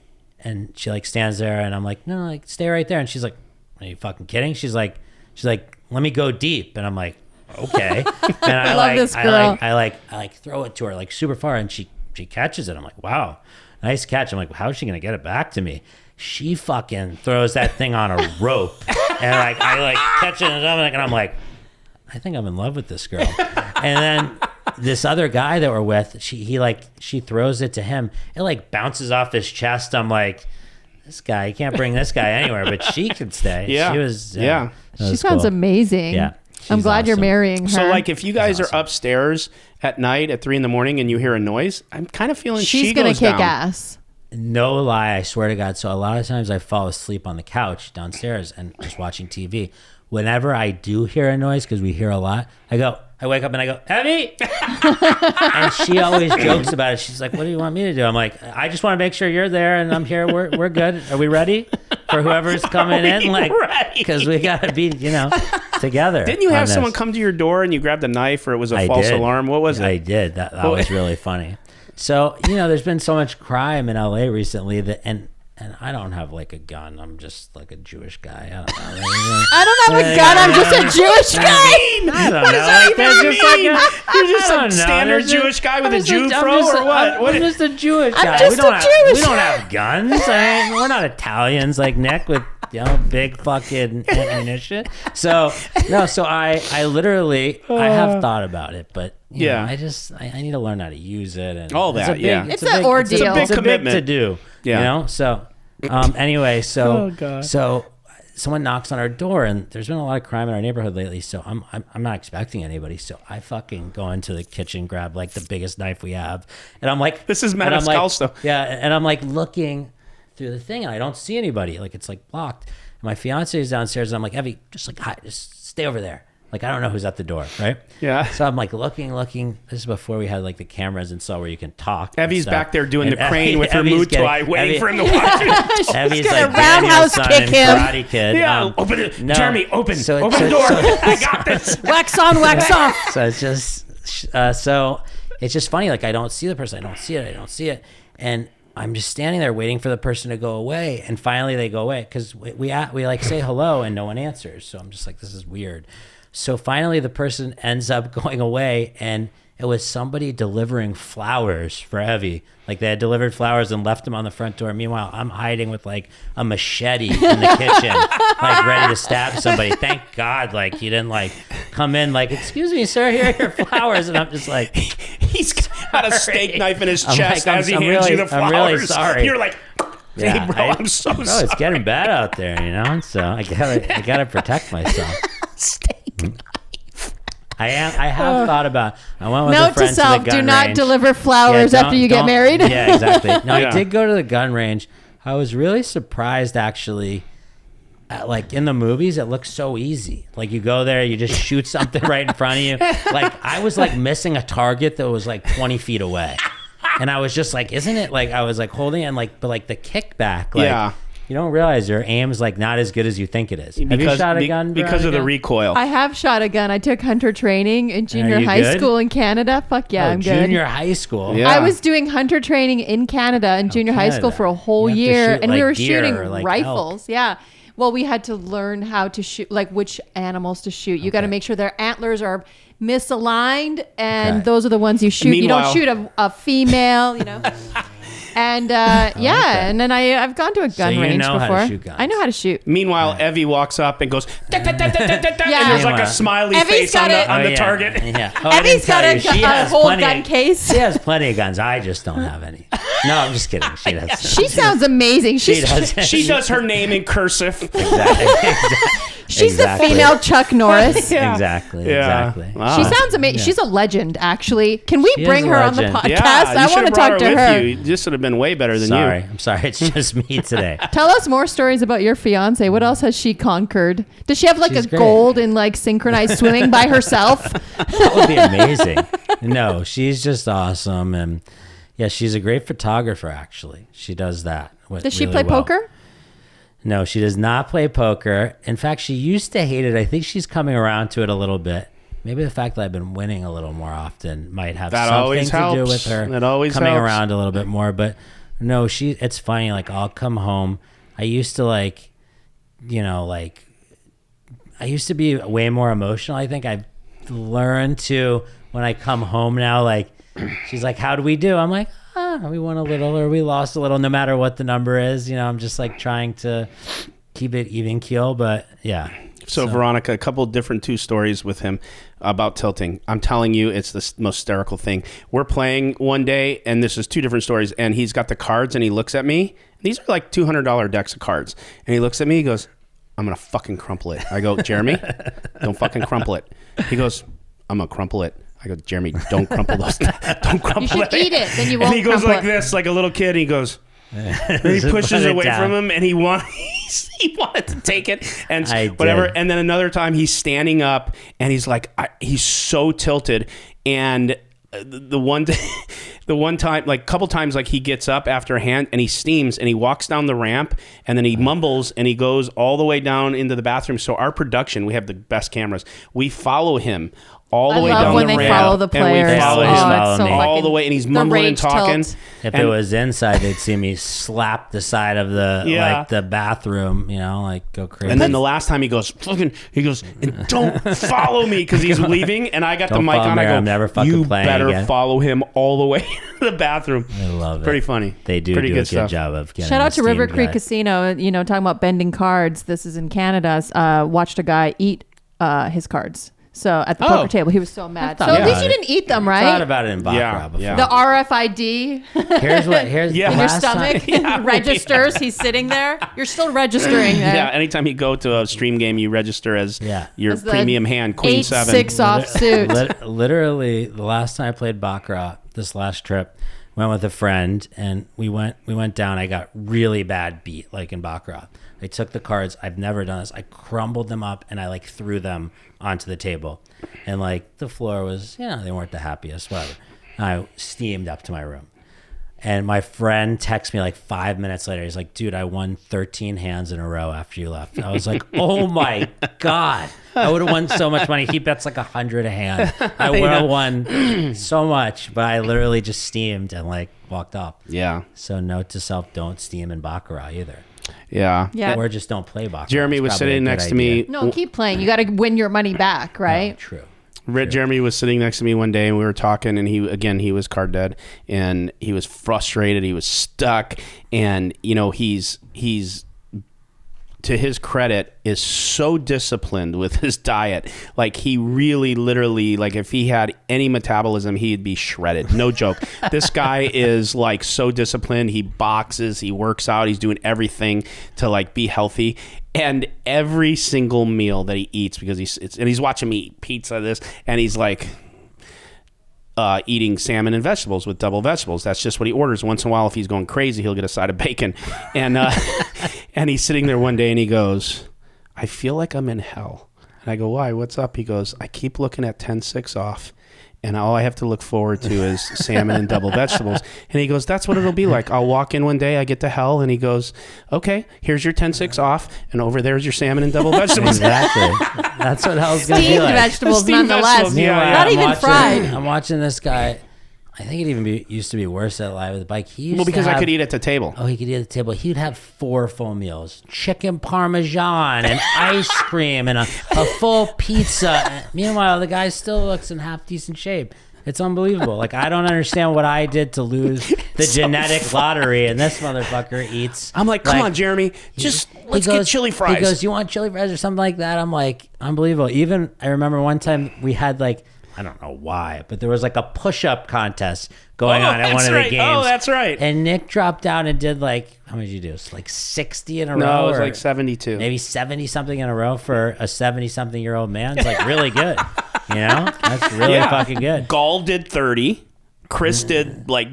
Speaker 4: she like stands there, and I'm like, no, like, stay right there. And she's like, are you fucking kidding? She's like, let me go deep, and I'm like, okay. And I
Speaker 2: love
Speaker 4: like,
Speaker 2: this girl.
Speaker 4: I throw it to her like super far, and she catches it. I'm like, wow, nice catch. I'm like, how is she gonna get it back to me? She fucking throws that thing on a rope, and like I like catch it, and I'm like, I think I'm in love with this girl. And then this other guy that we're with, she throws it to him. It like bounces off his chest. I'm like, this guy, you can't bring this guy anywhere, but she could stay.
Speaker 3: Yeah.
Speaker 4: She was.
Speaker 3: Yeah.
Speaker 2: She sounds amazing.
Speaker 4: Yeah.
Speaker 2: I'm
Speaker 4: she's
Speaker 2: glad you're
Speaker 4: awesome.
Speaker 2: marrying her.
Speaker 3: So, like, if you guys are upstairs at night at 3 a.m. and you hear a noise, I'm kind of feeling
Speaker 2: she's
Speaker 3: she
Speaker 2: gonna
Speaker 3: goes
Speaker 2: kick
Speaker 3: down.
Speaker 2: ass.
Speaker 4: No lie, I swear to God. So a lot of times I fall asleep on the couch downstairs and just watching TV. Whenever I do hear a noise, because we hear a lot, I wake up and I go, Evie! And she always jokes about it. She's like, what do you want me to do? I'm like, I just want to make sure you're there and I'm here. We're good. Are we ready for whoever's coming in? Like, because we got to be, together.
Speaker 3: Didn't you have
Speaker 4: on
Speaker 3: someone
Speaker 4: this.
Speaker 3: come to your door and you grabbed a knife, or it was a
Speaker 4: I
Speaker 3: false
Speaker 4: did.
Speaker 3: alarm? What was it?
Speaker 4: I did. That was really funny. So, there's been so much crime in LA recently and I don't have like a gun. I'm just like a Jewish guy. I don't know.
Speaker 2: I don't have a gun. I'm just a Jewish guy.
Speaker 4: I don't
Speaker 3: What does that even mean? You're just
Speaker 4: I
Speaker 3: a
Speaker 4: don't know.
Speaker 3: standard
Speaker 4: There's
Speaker 3: Jewish guy with a
Speaker 4: I'm just
Speaker 3: Jew
Speaker 4: I'm
Speaker 3: fro,
Speaker 4: just
Speaker 3: or what? What
Speaker 4: I'm
Speaker 3: is-
Speaker 4: just a Jewish guy.
Speaker 2: just
Speaker 4: we don't
Speaker 2: a
Speaker 4: have,
Speaker 2: Jewish
Speaker 4: We don't have guns. We're not Italians like Nick with big fucking ammunition. So no. So I literally I have thought about it, but
Speaker 3: Yeah.
Speaker 4: I need to learn how to use it and
Speaker 3: All that, yeah.
Speaker 2: It's an ordeal.
Speaker 3: It's a big commitment.
Speaker 4: to do.
Speaker 3: Yeah.
Speaker 4: So anyway,
Speaker 3: Oh, God.
Speaker 4: so someone knocks on our door, and there's been a lot of crime in our neighborhood lately. So I'm not expecting anybody. So I fucking go into the kitchen, grab like the biggest knife we have, and I'm like,
Speaker 3: This is
Speaker 4: and I'm like-
Speaker 3: Maniscalco.
Speaker 4: Yeah, and I'm like looking through the thing, and I don't see anybody. Like it's like blocked. And my fiance is downstairs, and I'm like, Evie, just like, hi, just stay over there. Like I don't know who's at the door, right?
Speaker 3: Yeah.
Speaker 4: So I'm like looking. This is before we had like the cameras and saw where you can talk. and
Speaker 3: Evie's
Speaker 4: stuff.
Speaker 3: back there doing
Speaker 4: And
Speaker 3: the crane with her
Speaker 4: Evie's
Speaker 3: moot
Speaker 4: getting-
Speaker 3: toy, waiting
Speaker 4: Evie-
Speaker 3: for him to watch it.
Speaker 4: Evie's
Speaker 2: gonna
Speaker 4: like
Speaker 2: roundhouse
Speaker 4: Daniel's son
Speaker 2: kick
Speaker 4: in
Speaker 2: him.
Speaker 4: Karate Kid.
Speaker 3: Yeah, open it.
Speaker 4: no.
Speaker 3: Jeremy, open.
Speaker 4: So-
Speaker 3: open the
Speaker 4: so-
Speaker 3: door.
Speaker 4: so-
Speaker 3: I got this.
Speaker 2: Wax on, wax off.
Speaker 4: So it's just so it's just funny. Like I don't see the person. I don't see it. And I'm just standing there waiting for the person to go away. And finally they go away because we like say hello and no one answers. So I'm just like, this is weird. So finally the person ends up going away, and it was somebody delivering flowers for Evie. Like they had delivered flowers and left them on the front door. Meanwhile, I'm hiding with like a machete in the kitchen, like ready to stab somebody. Thank God, like he didn't like come in like, excuse me, sir, here are your flowers. And I'm just like,
Speaker 3: He's got a steak knife in his
Speaker 4: I'm
Speaker 3: chest
Speaker 4: like,
Speaker 3: as he
Speaker 4: I'm
Speaker 3: hands you
Speaker 4: really-
Speaker 3: the
Speaker 4: I'm
Speaker 3: flowers.
Speaker 4: really sorry.
Speaker 3: You're like, hey, bro, I'm so
Speaker 4: bro,
Speaker 3: sorry.
Speaker 4: it's getting bad out there, So I gotta protect myself.
Speaker 3: Steak.
Speaker 4: I have thought about. I went with a
Speaker 2: Note to
Speaker 4: friend
Speaker 2: self:
Speaker 4: the gun
Speaker 2: do not
Speaker 4: range.
Speaker 2: deliver flowers
Speaker 4: Yeah,
Speaker 2: after you get
Speaker 4: don't-
Speaker 2: married.
Speaker 4: Yeah, exactly. No,
Speaker 3: Yeah.
Speaker 4: I did go to the gun range. I was really surprised, actually. Like in the movies, it looks so easy. Like you go there, you just shoot something right in front of you. Like I was like missing a target that was like 20 feet away, and I was just like, "Isn't it?" Like I was like holding it, and like, but like the kickback, like,
Speaker 3: Yeah.
Speaker 4: You don't realize your aim's like not as good as you think it is. Have you shot a gun,
Speaker 3: because of the
Speaker 4: Veronica?
Speaker 3: recoil.
Speaker 2: I have shot a gun. I took hunter training in junior
Speaker 4: you
Speaker 2: high
Speaker 4: good?
Speaker 2: school in Canada. Fuck yeah, I'm good.
Speaker 4: Junior high school.
Speaker 3: Yeah.
Speaker 2: I was doing hunter training in Canada in junior high school
Speaker 4: Canada.
Speaker 2: for a whole
Speaker 4: You have to
Speaker 2: year,
Speaker 4: shoot,
Speaker 2: and we
Speaker 4: like,
Speaker 2: were
Speaker 4: deer
Speaker 2: shooting
Speaker 4: or, like,
Speaker 2: rifles. Yeah. Well, we had to learn how to shoot, like which animals to shoot. You got to make sure their antlers are misaligned, and
Speaker 4: Okay.
Speaker 2: those are the ones you shoot. You don't
Speaker 3: Meanwhile-
Speaker 2: shoot a female, you know. And and then I've gone to a gun
Speaker 4: you
Speaker 2: range
Speaker 4: know how to
Speaker 2: before.
Speaker 4: shoot guns.
Speaker 2: I know how to shoot.
Speaker 3: Meanwhile, Evie walks up and goes, "Da, da, da, da, da, da, da,"
Speaker 2: Yeah.
Speaker 3: and there's like a
Speaker 4: Meanwhile-
Speaker 3: smiley
Speaker 2: Evie's
Speaker 3: face
Speaker 2: got it.
Speaker 3: on the
Speaker 4: yeah.
Speaker 3: target.
Speaker 4: Yeah. Oh, I didn't
Speaker 2: Evie's got
Speaker 4: tell
Speaker 2: a,
Speaker 4: you. She
Speaker 2: a
Speaker 4: has
Speaker 2: whole
Speaker 4: plenty
Speaker 2: gun
Speaker 4: of-
Speaker 2: case.
Speaker 4: She has plenty of guns. I just don't have any. No, I'm just kidding. She does.
Speaker 2: She sounds amazing.
Speaker 4: She
Speaker 2: She's
Speaker 4: does.
Speaker 3: She does her name in cursive.
Speaker 4: Exactly.
Speaker 2: she's
Speaker 4: Exactly.
Speaker 2: the female Chuck Norris.
Speaker 3: Yeah.
Speaker 4: Exactly.
Speaker 3: Yeah.
Speaker 4: Exactly.
Speaker 3: Wow.
Speaker 2: She sounds amazing. She's a legend, actually. Can we
Speaker 4: She is
Speaker 2: bring
Speaker 4: a
Speaker 2: her on the
Speaker 4: legend.
Speaker 2: podcast?
Speaker 3: Yeah, you
Speaker 2: I
Speaker 3: should
Speaker 2: want to
Speaker 3: have brought
Speaker 2: talk to
Speaker 3: with
Speaker 2: her.
Speaker 3: you. This would have been way better than
Speaker 4: Sorry.
Speaker 3: you.
Speaker 4: I'm sorry. It's just me today.
Speaker 2: Tell us more stories about your fiance. What else has she conquered? Does she have like
Speaker 4: She's
Speaker 2: a
Speaker 4: great.
Speaker 2: gold in like synchronized swimming by herself?
Speaker 4: That would be amazing. No, she's just awesome. And yeah, she's a great photographer, actually. She does that.
Speaker 2: Does she
Speaker 4: really
Speaker 2: play
Speaker 4: well.
Speaker 2: poker?
Speaker 4: No, she does not play poker. In fact, she used to hate it. I think she's coming around to it a little bit. Maybe the fact that I've been winning a little more often might have
Speaker 3: That
Speaker 4: something
Speaker 3: always
Speaker 4: to do
Speaker 3: helps.
Speaker 4: with her
Speaker 3: That always
Speaker 4: coming
Speaker 3: helps.
Speaker 4: around a little bit more. But no, it's funny. Like, I'll come home. I used to I used to be way more emotional. I think I've learned to, when I come home now, like, she's like, "How do we do?" I'm like, we won a little or we lost a little, no matter what the number is. I'm just like trying to keep it even keel. But yeah.
Speaker 3: So Veronica, a couple different two stories with him about tilting. I'm telling you, it's the most hysterical thing. We're playing one day, and this is two different stories, and he's got the cards, and he looks at me. These are like $200 decks of cards. And he looks at me, he goes, "I'm going to fucking crumple it." I go, "Jeremy, don't fucking crumple it." He goes, "I'm going to crumple it." I go, "Jeremy, don't crumple those. Don't crumple
Speaker 2: You should
Speaker 3: it."
Speaker 2: eat it, then you won't
Speaker 3: And he goes
Speaker 2: crumple
Speaker 3: like
Speaker 2: it.
Speaker 3: this, like a little kid, and he goes... And he pushes it away from him, and he wanted to take it, and
Speaker 4: I
Speaker 3: whatever.
Speaker 4: did.
Speaker 3: And then another time, he's standing up, and he's like, he's so tilted. And the one time, like a couple times, like he gets up after a hand, and he steams, and he walks down the ramp, and then he mumbles, and he goes all the way down into the bathroom. So our production, we have the best cameras. We follow him all the
Speaker 2: I
Speaker 3: way
Speaker 2: love
Speaker 3: down
Speaker 2: when
Speaker 3: the
Speaker 2: they
Speaker 3: ramp,
Speaker 2: follow the
Speaker 3: and we
Speaker 2: players.
Speaker 3: follow
Speaker 4: Oh,
Speaker 3: him
Speaker 4: it's
Speaker 2: so
Speaker 4: all
Speaker 2: fucking-
Speaker 3: the way, and he's
Speaker 2: the
Speaker 3: mumbling and
Speaker 2: rage
Speaker 3: talking.
Speaker 2: tilt.
Speaker 4: If
Speaker 3: And-
Speaker 4: it was inside, they'd see me slap the side of the
Speaker 3: Yeah.
Speaker 4: like the bathroom, like go crazy.
Speaker 3: And then the last time he goes, and don't follow me, because he's leaving, and I got the
Speaker 4: Don't
Speaker 3: mic
Speaker 4: follow
Speaker 3: on.
Speaker 4: me
Speaker 3: I
Speaker 4: or
Speaker 3: go,
Speaker 4: I'm never fucking
Speaker 3: "You
Speaker 4: playing
Speaker 3: better
Speaker 4: again."
Speaker 3: follow him all the way to the bathroom."
Speaker 4: I love it.
Speaker 3: Pretty funny.
Speaker 4: They do
Speaker 3: Pretty
Speaker 4: a
Speaker 3: good
Speaker 4: good
Speaker 3: stuff.
Speaker 4: job of getting
Speaker 2: Shout out
Speaker 4: the
Speaker 2: to River
Speaker 4: steamed
Speaker 2: Creek
Speaker 4: guy.
Speaker 2: Casino. Talking about bending cards. This is in Canada. Watched a guy eat his cards. So at the
Speaker 3: Oh.
Speaker 2: poker table, he was so mad. So
Speaker 4: thought
Speaker 2: at least
Speaker 4: about
Speaker 2: you
Speaker 4: it.
Speaker 2: didn't eat them,
Speaker 4: Thought
Speaker 2: right?
Speaker 4: about it in Baccarat
Speaker 3: Yeah,
Speaker 4: before.
Speaker 3: yeah.
Speaker 2: The RFID
Speaker 4: Here's
Speaker 3: Yeah.
Speaker 4: the
Speaker 2: in your
Speaker 4: last time-
Speaker 2: stomach registers. He's sitting there. You're still registering there.
Speaker 3: Yeah, anytime you go to a stream game, you register as your
Speaker 2: As the
Speaker 3: premium hand, Queen 7.
Speaker 2: 8-6 offsuit.
Speaker 4: Literally, the last time I played Baccarat, this last trip, went with a friend, and we went down. I got really bad beat, like in Baccarat. I took the cards. I've never done this. I crumbled them up, and I like threw them onto the table. And like the floor was, they weren't the happiest, whatever. And I steamed up to my room. And my friend texts me like 5 minutes later. He's like, "Dude, I won 13 hands in a row after you left." I was like, "Oh my God. I would have won so much money." He bets like 100 a hand. I would have won so much, but I literally just steamed and like walked off.
Speaker 3: Yeah,
Speaker 4: So note to self, don't steam in Baccarat either.
Speaker 3: yeah.
Speaker 2: Yeah.
Speaker 4: Or just don't play Baccarat.
Speaker 3: Jeremy
Speaker 4: It's
Speaker 3: was
Speaker 4: probably a
Speaker 3: sitting
Speaker 4: good
Speaker 3: next to
Speaker 4: idea.
Speaker 3: me.
Speaker 2: No, keep playing. You got to win your money back, right?
Speaker 4: Oh, true.
Speaker 3: Jeremy was sitting next to me one day, and we were talking, and he was card dead, and he was frustrated. He was stuck, and he's to his credit, is so disciplined with his diet. Like, he really, literally, like, if he had any metabolism, he'd be shredded. No joke. This guy is like so disciplined. He boxes, he works out, he's doing everything to like be healthy. And every single meal that he eats, because he's watching me eat pizza, and he's like eating salmon and vegetables with double vegetables. That's just what he orders. Once in a while, if he's going crazy, he'll get a side of bacon. And and he's sitting there one day, and he goes, "I feel like I'm in hell." And I go, "Why? What's up?" He goes, "I keep looking at 10-6 off, and all I have to look forward to is salmon and double vegetables. And he goes, that's what it'll be like. I'll walk in one day, I get to hell, and he goes, okay, here's your 10-6 off, and over there's your salmon and double vegetables.
Speaker 4: Exactly. That's what hell's going to be
Speaker 2: Steamed
Speaker 4: like.
Speaker 2: vegetables,
Speaker 3: Steamed
Speaker 2: nonetheless.
Speaker 3: vegetables, yeah, yeah.
Speaker 2: Not
Speaker 4: I'm
Speaker 2: even fried.
Speaker 4: I'm watching this guy. I think it even used to be worse at Live with the Bike. He used
Speaker 3: Because
Speaker 4: to have,
Speaker 3: I could eat at the table.
Speaker 4: Oh, he could eat at the table. He'd have 4 full meals: chicken parmesan and ice cream and a full pizza. Meanwhile, the guy still looks in half decent shape. It's unbelievable. Like, I don't understand what I did to lose the genetic lottery, and this motherfucker eats.
Speaker 3: I'm like, come on, Jeremy, let's get chili fries.
Speaker 4: He goes, you want chili fries or something like that? I'm like, unbelievable. Even I remember one time we had like, I don't know why, but there was like a push-up contest going on at one of the games.
Speaker 3: Oh, that's right.
Speaker 4: And Nick dropped down and did like, how many did you do? So like 60 in a row?
Speaker 3: No, it was
Speaker 4: or
Speaker 3: like 72.
Speaker 4: Maybe 70-something in a row for a 70-something-year-old man. It's like really good. You know? That's really fucking good.
Speaker 3: Gall did 30. Chris did like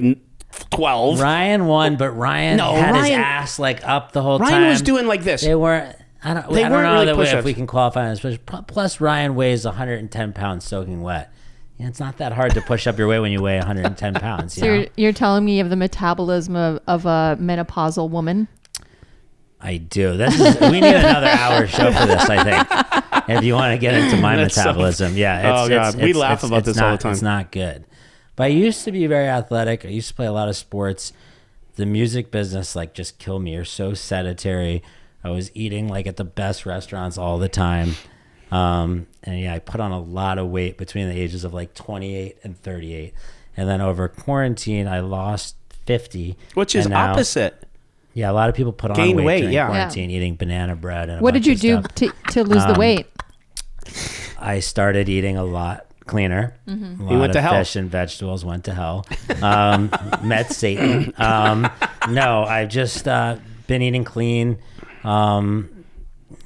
Speaker 3: 12.
Speaker 4: Ryan won, but Ryan had his ass like up the whole time.
Speaker 3: Ryan was doing like this.
Speaker 4: They weren't. I don't know
Speaker 3: really
Speaker 4: that
Speaker 3: push-ups.
Speaker 4: if we can qualify on this. Plus, Ryan weighs 110 pounds soaking wet. Yeah, it's not that hard to push up your weight when you weigh 110 pounds.
Speaker 2: So you're telling me you have the metabolism of a menopausal woman?
Speaker 4: I do. We need another hour show for this, I think. If you want to get into my metabolism. God.
Speaker 3: We laugh about this all the time.
Speaker 4: It's not good. But I used to be very athletic. I used to play a lot of sports. The music business like just killed me. You're so sedentary. I was eating like at the best restaurants all the time. I put on a lot of weight between the ages of like 28 and 38. And then over quarantine, I lost 50.
Speaker 3: Which is opposite.
Speaker 4: Yeah, a lot of people put on weight during quarantine, eating banana bread. And
Speaker 2: what did you do to lose the weight?
Speaker 4: I started eating a lot cleaner.
Speaker 2: Mm-hmm.
Speaker 4: A lot
Speaker 3: You went
Speaker 4: of
Speaker 3: to hell.
Speaker 4: fish and vegetables, went to hell. Met Satan. No, I've just been eating clean.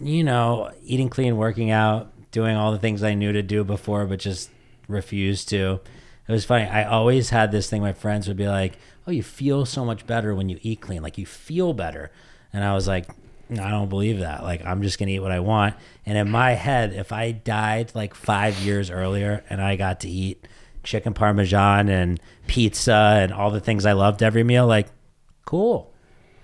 Speaker 4: Eating clean, working out, doing all the things I knew to do before, but just refused to. It was funny. I always had this thing. My friends would be like, oh, you feel so much better when you eat clean. Like, you feel better. And I was like, no, I don't believe that. Like, I'm just going to eat what I want. And in my head, if I died like 5 years earlier and I got to eat chicken parmesan and pizza and all the things I loved every meal, like, cool.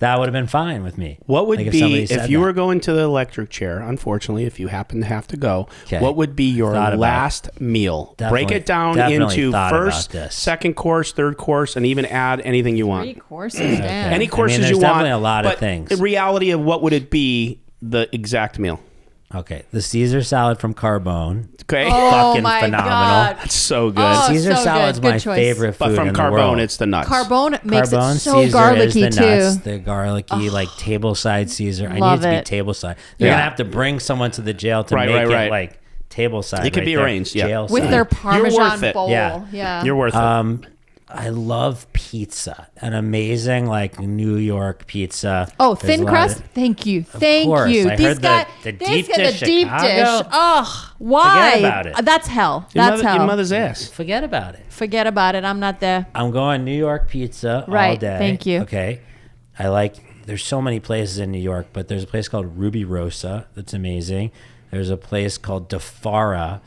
Speaker 4: That would have been fine with me.
Speaker 3: What would
Speaker 4: like
Speaker 3: be, if you were going to the electric chair, unfortunately, if you happen to have to go, what would be your last meal? Break it down into first, second course, third course, and even add anything you want.
Speaker 2: 3 courses, damn.
Speaker 3: Any courses
Speaker 4: there's
Speaker 3: you want.
Speaker 4: Definitely a lot
Speaker 3: but
Speaker 4: of things.
Speaker 3: The reality of what would it be, the exact meal?
Speaker 4: Okay, the Caesar salad from Carbone.
Speaker 3: Okay.
Speaker 2: Oh
Speaker 4: Fucking
Speaker 2: my
Speaker 4: phenomenal.
Speaker 2: God.
Speaker 3: That's so good.
Speaker 2: Oh,
Speaker 4: Caesar
Speaker 2: so
Speaker 4: salad's
Speaker 2: good.
Speaker 4: my
Speaker 2: Good choice.
Speaker 4: favorite food
Speaker 3: But from
Speaker 4: in the
Speaker 3: Carbone,
Speaker 4: world.
Speaker 3: it's the nuts.
Speaker 2: Carbone makes
Speaker 4: Carbone
Speaker 2: it so
Speaker 4: Caesar
Speaker 2: garlicky
Speaker 4: is the nuts,
Speaker 2: too.
Speaker 4: the garlicky, like tableside Caesar. I
Speaker 2: Love
Speaker 4: need it to
Speaker 2: it.
Speaker 4: be tableside. You're gonna have to bring someone to the jail to make it like tableside.
Speaker 3: It could be arranged, yeah.
Speaker 4: Jail
Speaker 2: With
Speaker 4: side.
Speaker 2: their Parmesan
Speaker 3: worth it.
Speaker 2: bowl.
Speaker 4: Yeah.
Speaker 3: You're worth it.
Speaker 4: I love pizza. An amazing like New York pizza.
Speaker 2: Oh,
Speaker 4: There's
Speaker 2: thin
Speaker 4: a lot
Speaker 2: crust?
Speaker 4: of-
Speaker 2: Thank you.
Speaker 4: Of
Speaker 2: Thank
Speaker 4: course.
Speaker 2: you.
Speaker 4: I
Speaker 2: These
Speaker 4: heard
Speaker 2: guys,
Speaker 4: the
Speaker 2: these
Speaker 4: deep
Speaker 2: guys-
Speaker 4: dish
Speaker 2: the deep
Speaker 4: Chicago.
Speaker 2: dish. Ugh. Why?
Speaker 4: Forget about it.
Speaker 2: That's hell.
Speaker 3: Your
Speaker 2: That's hell.
Speaker 3: Your mother's ass.
Speaker 4: Forget about it.
Speaker 2: Forget about it. I'm not there.
Speaker 4: I'm going New York pizza all
Speaker 2: Right,
Speaker 4: day.
Speaker 2: thank you.
Speaker 4: Okay. There's so many places in New York, but there's a place called Ruby Rosa that's amazing. There's a place called DeFara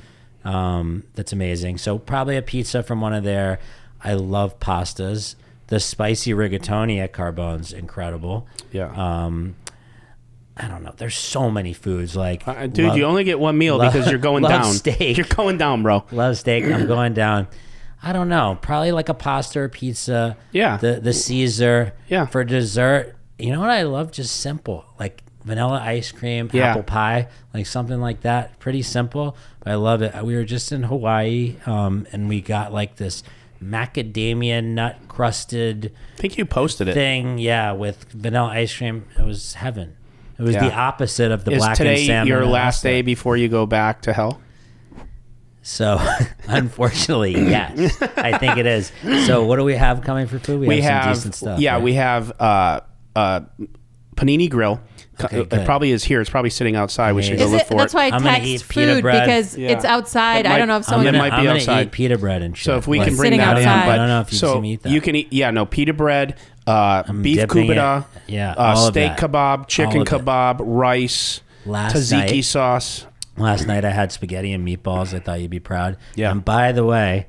Speaker 4: that's amazing. So probably a pizza from one of their. I love pastas. The spicy rigatoni at Carbone's incredible.
Speaker 3: Yeah.
Speaker 4: I don't know. There's so many foods. Like,
Speaker 3: dude, you only get one meal because you're going down.
Speaker 4: Steak.
Speaker 3: You're going down, bro.
Speaker 4: Love steak. I'm going down. I don't know. Probably like a pasta or pizza.
Speaker 3: Yeah.
Speaker 4: The Caesar.
Speaker 3: Yeah.
Speaker 4: For dessert, you know what I love? Just simple. Like vanilla ice cream, apple pie, like something like that. Pretty simple, but I love it. We were just in Hawaii, and we got like this macadamia nut crusted
Speaker 3: I think you posted it.
Speaker 4: thing. Yeah, with vanilla ice cream. It was heaven. It was the opposite of the
Speaker 3: Is
Speaker 4: blackened
Speaker 3: today
Speaker 4: salmon.
Speaker 3: your
Speaker 4: and
Speaker 3: last
Speaker 4: pasta.
Speaker 3: day before you go back to hell?
Speaker 4: So, unfortunately, yes, I think it is. So, what do we have coming for food? We have some decent stuff.
Speaker 3: Yeah,
Speaker 4: right?
Speaker 3: we have Panini Grill.
Speaker 4: Okay,
Speaker 3: It
Speaker 4: good.
Speaker 3: probably is here. It's probably sitting outside. We should go
Speaker 2: Is
Speaker 3: look
Speaker 2: it,
Speaker 3: for
Speaker 2: that's
Speaker 3: it.
Speaker 2: why I
Speaker 4: I'm gonna
Speaker 2: text
Speaker 4: eat pita
Speaker 2: food
Speaker 4: bread.
Speaker 2: because
Speaker 3: Yeah.
Speaker 2: it's outside.
Speaker 3: It
Speaker 2: I don't know if someone.
Speaker 3: It might be
Speaker 4: I'm gonna
Speaker 3: outside.
Speaker 4: eat pita bread and shit.
Speaker 3: So if we
Speaker 4: Like,
Speaker 3: can bring
Speaker 2: Sitting
Speaker 3: that in,
Speaker 2: outside.
Speaker 3: but
Speaker 4: I don't know if you
Speaker 3: so
Speaker 4: can eat that.
Speaker 3: you can eat. Yeah, no pita bread, beef
Speaker 4: dipping
Speaker 3: kubita,
Speaker 4: it. Yeah, all of
Speaker 3: steak
Speaker 4: that.
Speaker 3: kebab, chicken
Speaker 4: All of it.
Speaker 3: kebab, rice,
Speaker 4: Last
Speaker 3: tzatziki
Speaker 4: night-
Speaker 3: sauce.
Speaker 4: Last night I had spaghetti and meatballs. I thought you'd be proud.
Speaker 3: Yeah.
Speaker 4: And by the way,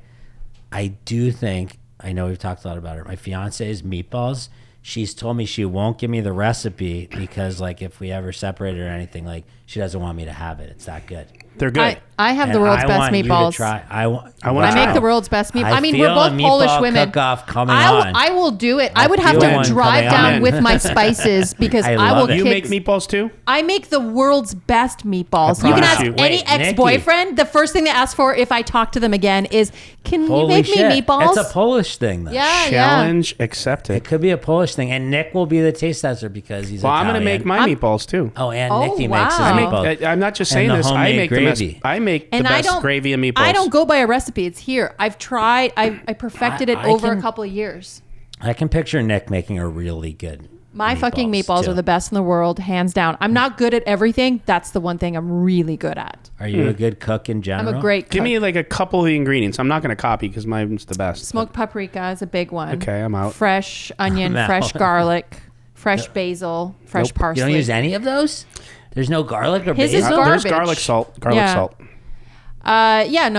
Speaker 4: I do think, I know we've talked a lot about it. My fiance's meatballs, she's told me she won't give me the recipe because like if we ever separate or anything, like she doesn't want me to have it. It's that good.
Speaker 3: They're good.
Speaker 2: I have
Speaker 4: And
Speaker 2: the world's
Speaker 4: I
Speaker 2: best
Speaker 4: want you to
Speaker 2: meatballs.
Speaker 4: try. I
Speaker 3: wanna
Speaker 2: I
Speaker 3: try.
Speaker 2: make the world's best meatballs. I mean, we're
Speaker 4: feel
Speaker 2: both
Speaker 4: a
Speaker 2: Polish
Speaker 4: meatball
Speaker 2: women.
Speaker 4: cook-off coming on.
Speaker 2: I will do it. I would
Speaker 4: I
Speaker 2: have
Speaker 4: feel
Speaker 2: to
Speaker 4: one
Speaker 2: drive
Speaker 4: coming
Speaker 2: down
Speaker 3: on.
Speaker 2: with my spices because
Speaker 4: I
Speaker 2: I will
Speaker 4: love it.
Speaker 3: You
Speaker 2: kick.
Speaker 3: make meatballs too?
Speaker 2: I make the world's best meatballs.
Speaker 3: I
Speaker 2: You can
Speaker 3: promise
Speaker 2: ask
Speaker 3: you.
Speaker 2: any
Speaker 4: Wait,
Speaker 2: ex-boyfriend. The first thing they ask for if I talk to them again is, "Can you
Speaker 4: Holy
Speaker 2: make
Speaker 4: shit.
Speaker 2: me meatballs?"
Speaker 4: It's a Polish thing, though.
Speaker 2: yeah,
Speaker 3: Challenge accepted.
Speaker 4: It could be a Polish thing, and Nick will be the taste tester because he's
Speaker 3: Well, I'm
Speaker 4: Italian.
Speaker 3: going to make my meatballs too.
Speaker 4: Oh, and
Speaker 2: Oh,
Speaker 4: Nicky makes his
Speaker 2: wow.
Speaker 4: meatballs.
Speaker 3: I'm not just
Speaker 4: And
Speaker 3: saying
Speaker 4: the
Speaker 3: this. I
Speaker 4: homemade
Speaker 3: make
Speaker 4: gravy.
Speaker 3: the best. I make
Speaker 2: And
Speaker 3: the
Speaker 2: I
Speaker 3: best
Speaker 2: don't
Speaker 3: gravy and meatballs.
Speaker 2: I don't go by a recipe. It's here. I've tried. I perfected it
Speaker 4: I
Speaker 2: over a
Speaker 4: can-
Speaker 2: couple of years.
Speaker 4: I can picture Nick making a really good.
Speaker 2: My fucking meatballs
Speaker 4: too.
Speaker 2: are the best in the world, hands down. I'm not good at everything. That's the one thing I'm really good at.
Speaker 4: Are you a good cook in
Speaker 2: I'm
Speaker 4: general?
Speaker 2: a great cook.
Speaker 3: Give me like a couple of the ingredients. I'm not going to copy because mine's the best.
Speaker 2: Smoked paprika is a big one.
Speaker 3: Okay, I'm out.
Speaker 2: Fresh onion,
Speaker 4: I'm out.
Speaker 2: fresh garlic, fresh basil, fresh
Speaker 3: Nope.
Speaker 2: parsley.
Speaker 4: You don't use any of those? There's no garlic or
Speaker 2: His
Speaker 4: basil?
Speaker 2: is
Speaker 3: There's
Speaker 2: garbage.
Speaker 3: garlic salt. Garlic
Speaker 2: Yeah.
Speaker 3: salt.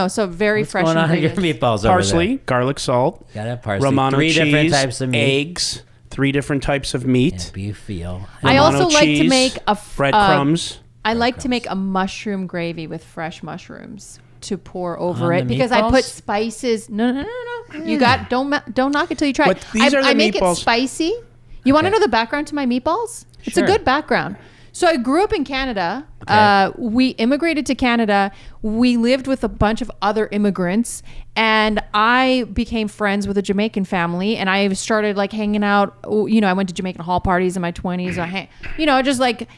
Speaker 2: So very
Speaker 4: What's
Speaker 2: fresh
Speaker 4: going on in your
Speaker 2: ingredients.
Speaker 4: meatballs over
Speaker 3: Parsley.
Speaker 4: there?
Speaker 3: Garlic salt.
Speaker 4: Gotta have parsley.
Speaker 3: Romano
Speaker 4: 3
Speaker 3: cheese.
Speaker 4: different types of meat.
Speaker 3: Eggs. 3 different types of meat.
Speaker 4: Beef veal.
Speaker 2: I
Speaker 3: Romano
Speaker 2: also like to
Speaker 3: cheese,
Speaker 2: make a
Speaker 3: breadcrumbs.
Speaker 2: I like to make a mushroom gravy with fresh mushrooms to pour over
Speaker 4: On
Speaker 2: it
Speaker 4: the
Speaker 2: because I
Speaker 4: meatballs?
Speaker 2: put spices. No. You got don't knock it till you try.
Speaker 3: But these are the
Speaker 2: I make
Speaker 3: meatballs.
Speaker 2: it spicy. You want to
Speaker 4: Okay.
Speaker 2: know the background to my meatballs? It's a
Speaker 4: Sure.
Speaker 2: good background. So I grew up in Canada.
Speaker 4: Okay.
Speaker 2: We immigrated to Canada. We lived with a bunch of other immigrants, and I became friends with a Jamaican family. And I started like hanging out. You know, I went to Jamaican hall parties in my 20s. Just like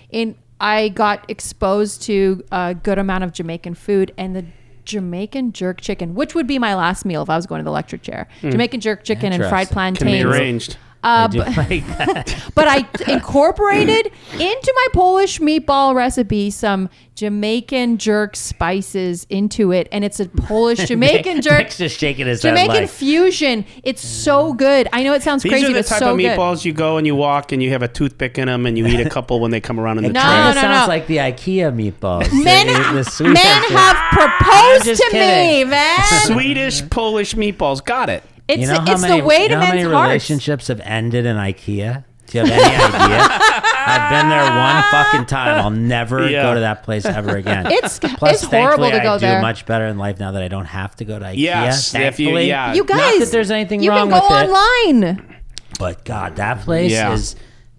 Speaker 2: I got exposed to a good amount of Jamaican food and the Jamaican jerk chicken, which would be my last meal if I was going to the electric chair. Jamaican jerk chicken and fried
Speaker 4: Interesting.
Speaker 3: Can be
Speaker 2: plantains.
Speaker 3: arranged.
Speaker 4: I do like that.
Speaker 2: But I incorporated into my Polish meatball recipe some Jamaican jerk spices into it, and it's a Polish Jamaican jerk.
Speaker 4: Nick's just shaking his head
Speaker 2: Jamaican
Speaker 4: like,
Speaker 2: fusion. It's so good. I know it sounds
Speaker 3: These
Speaker 2: crazy,
Speaker 3: are the
Speaker 2: but it's
Speaker 3: type
Speaker 2: so
Speaker 3: of
Speaker 2: good.
Speaker 3: meatballs you go and you walk and you have a toothpick in them and you eat a couple when they come around in the
Speaker 4: it
Speaker 2: No,
Speaker 3: tray.
Speaker 4: kind of
Speaker 2: no,
Speaker 4: sounds
Speaker 2: no.
Speaker 4: like the IKEA meatballs.
Speaker 2: Men,
Speaker 4: The sweet
Speaker 2: men
Speaker 4: section.
Speaker 2: have proposed
Speaker 4: just
Speaker 2: to
Speaker 4: kidding.
Speaker 2: me, man.
Speaker 3: Swedish, Polish meatballs. Got it.
Speaker 2: It's,
Speaker 4: You know how
Speaker 2: it's
Speaker 4: many,
Speaker 2: the way to
Speaker 4: you know how
Speaker 2: men's
Speaker 4: many
Speaker 2: hearts.
Speaker 4: relationships have ended in IKEA? Do you have any idea? I've been there one fucking time. I'll never
Speaker 3: Yeah.
Speaker 4: go to that place ever again.
Speaker 2: It's
Speaker 4: Plus,
Speaker 2: horrible
Speaker 4: thankfully,
Speaker 2: to go
Speaker 4: I
Speaker 2: there.
Speaker 4: do much better in life now that I don't have to go to IKEA.
Speaker 3: Yes, if you-
Speaker 4: thankfully.
Speaker 3: yeah.
Speaker 2: You guys,
Speaker 4: Not that there's anything
Speaker 2: you
Speaker 4: wrong
Speaker 2: can go
Speaker 4: with it.
Speaker 2: online.
Speaker 4: But God, that place
Speaker 3: Yeah.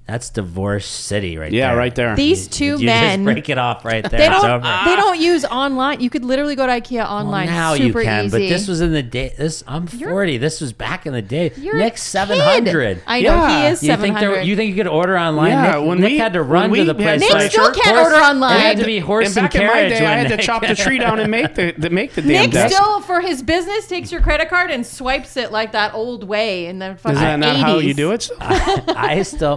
Speaker 4: that's divorce city right
Speaker 3: Yeah,
Speaker 4: there.
Speaker 3: right there.
Speaker 2: These two
Speaker 4: You
Speaker 2: men,
Speaker 4: just break it off right there.
Speaker 2: they
Speaker 4: It's
Speaker 2: don't
Speaker 4: over.
Speaker 2: they don't use online. You could literally go to IKEA
Speaker 4: Well,
Speaker 2: online.
Speaker 4: now
Speaker 2: Super
Speaker 4: you can,
Speaker 2: easy.
Speaker 4: but this was in the day. I'm 40. This was back in the day.
Speaker 2: You're
Speaker 4: Nick's
Speaker 2: a
Speaker 4: 700.
Speaker 2: kid. I know
Speaker 3: Yeah.
Speaker 2: he is
Speaker 4: You think
Speaker 2: 700.
Speaker 4: you think you could order online?
Speaker 3: Yeah,
Speaker 4: Nick,
Speaker 3: when
Speaker 4: Nick
Speaker 3: we-
Speaker 4: had to
Speaker 3: when
Speaker 4: run
Speaker 3: we
Speaker 4: to the
Speaker 3: had
Speaker 4: place.
Speaker 2: Nick
Speaker 4: like,
Speaker 2: still can't order online.
Speaker 4: It had to be horse
Speaker 3: and
Speaker 4: and,
Speaker 3: back in my
Speaker 4: carriage.
Speaker 3: day, I
Speaker 4: when
Speaker 3: had to
Speaker 4: Nick-
Speaker 3: chop the tree down and make the damn
Speaker 2: Nick
Speaker 3: desk.
Speaker 2: still, for his business, takes your credit card and swipes it like that old way in the fucking
Speaker 3: Is that not
Speaker 2: 80s.
Speaker 3: how you do it?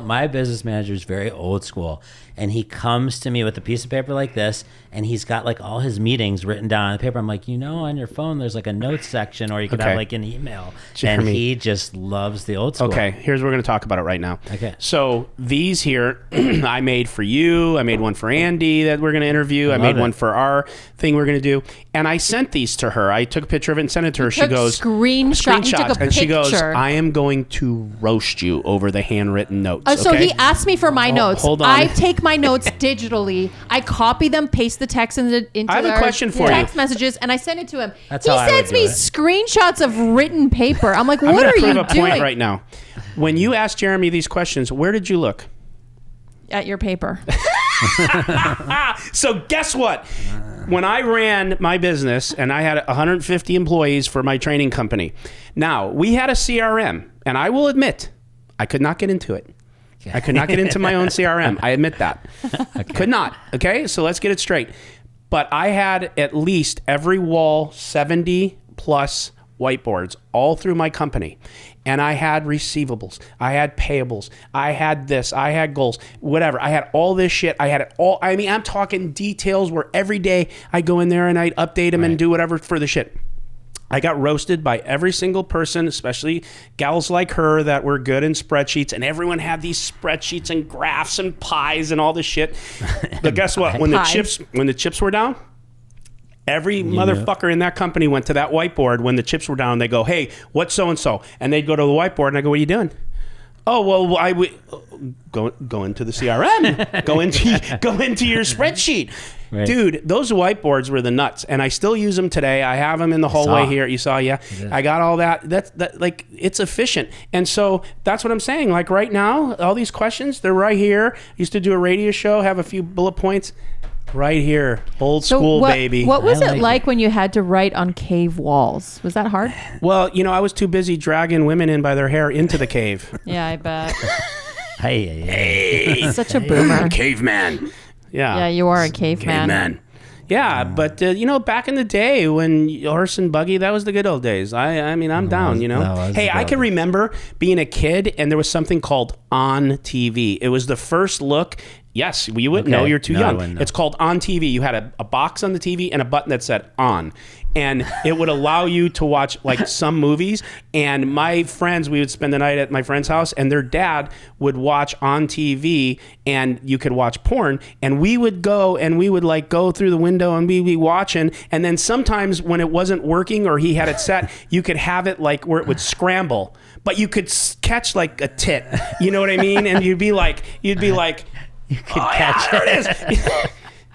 Speaker 4: My business manager is very old school, and he comes to me with a piece of paper like this, and he's got like all his meetings written down on the paper. I'm like, on your phone, there's like a notes section, or you could
Speaker 3: Okay.
Speaker 4: have like an email.
Speaker 3: Jeremy.
Speaker 4: And he just loves the old school.
Speaker 3: Okay, here's what we're going to talk about it right now.
Speaker 4: Okay.
Speaker 3: So these here, I made for you. I made one for Andy that we're going to interview. I made
Speaker 4: it.
Speaker 3: one for our thing we're going to do. And I sent these to her. I took a picture of it and sent it to her. She
Speaker 2: took
Speaker 3: goes,
Speaker 2: screenshot. You took a
Speaker 3: and she goes,
Speaker 2: picture.
Speaker 3: I am going to roast you over the handwritten notes.
Speaker 2: So
Speaker 3: okay?
Speaker 2: he asked me for my notes.
Speaker 3: hold on.
Speaker 2: I take my notes digitally. I copy them, paste the text into
Speaker 3: I have a
Speaker 2: our
Speaker 3: question for
Speaker 2: text
Speaker 3: you.
Speaker 2: messages, and I send it to him.
Speaker 4: That's
Speaker 2: he
Speaker 4: how I would
Speaker 2: sends
Speaker 4: do
Speaker 2: me
Speaker 4: it.
Speaker 2: screenshots of written paper. I'm like,
Speaker 3: I'm
Speaker 2: what
Speaker 3: going
Speaker 2: are
Speaker 3: to prove
Speaker 2: you
Speaker 3: a point
Speaker 2: doing
Speaker 3: right now. When you asked Jeremy these questions, where did you look?
Speaker 2: at your paper?
Speaker 3: So guess what? When I ran my business and I had 150 employees for my training company, now we had a CRM, and I will admit, I could not get into it. I could not get into my own CRM. I admit that. Could not. Okay, so let's get it straight. But I had at least every wall 70 plus whiteboards all through my company. And I had receivables. I had payables. I had this. I had goals. Whatever. I had all this shit. I had it all. I mean, I'm talking details where every day I go in there and I'd update them and do whatever for the shit. I got roasted by every single person, especially gals like her that were good in spreadsheets, and everyone had these spreadsheets and graphs and pies and all this shit. But guess what? When the chips were down, Every motherfucker in that company went to that whiteboard when the chips were down. They go, hey, what's so-and-so? And they'd go to the whiteboard and I go, what are you doing? Oh, well, I would go into the CRM, go into your spreadsheet. Right. Dude, those whiteboards were the nuts, and I still use them today. I have them in the hallway here. You saw, yeah. I got all that. That like, it's efficient. And so that's what I'm saying. Like right now, all these questions, they're right here. Used to do a radio show, have a few bullet points. Right here, old school, baby.
Speaker 2: What was it like when you had to write on cave walls? Was that hard?
Speaker 3: Well, I was too busy dragging women in by their hair into the cave.
Speaker 2: Yeah, I bet.
Speaker 4: Hey.
Speaker 2: Such a boomer.
Speaker 3: Caveman. Yeah.
Speaker 2: Yeah, you are a caveman.
Speaker 3: Yeah, but back in the day when horse and buggy, that was the good old days. I mean, I'm down. Hey, I can remember being a kid, and there was something called On TV. It was the first look. Yes, you wouldn't know. You're too young. It's called On TV. You had a box on the TV and a button that said On. And it would allow you to watch like some movies. And my friends, we would spend the night at my friend's house, and their dad would watch On TV, and you could watch porn. And we would go and we would like go through the window and we'd be watching. And then sometimes when it wasn't working or he had it set, you could have it like where it would scramble, but you could catch like a tit. You know what I mean? And you'd be like, you could catch it. There it is.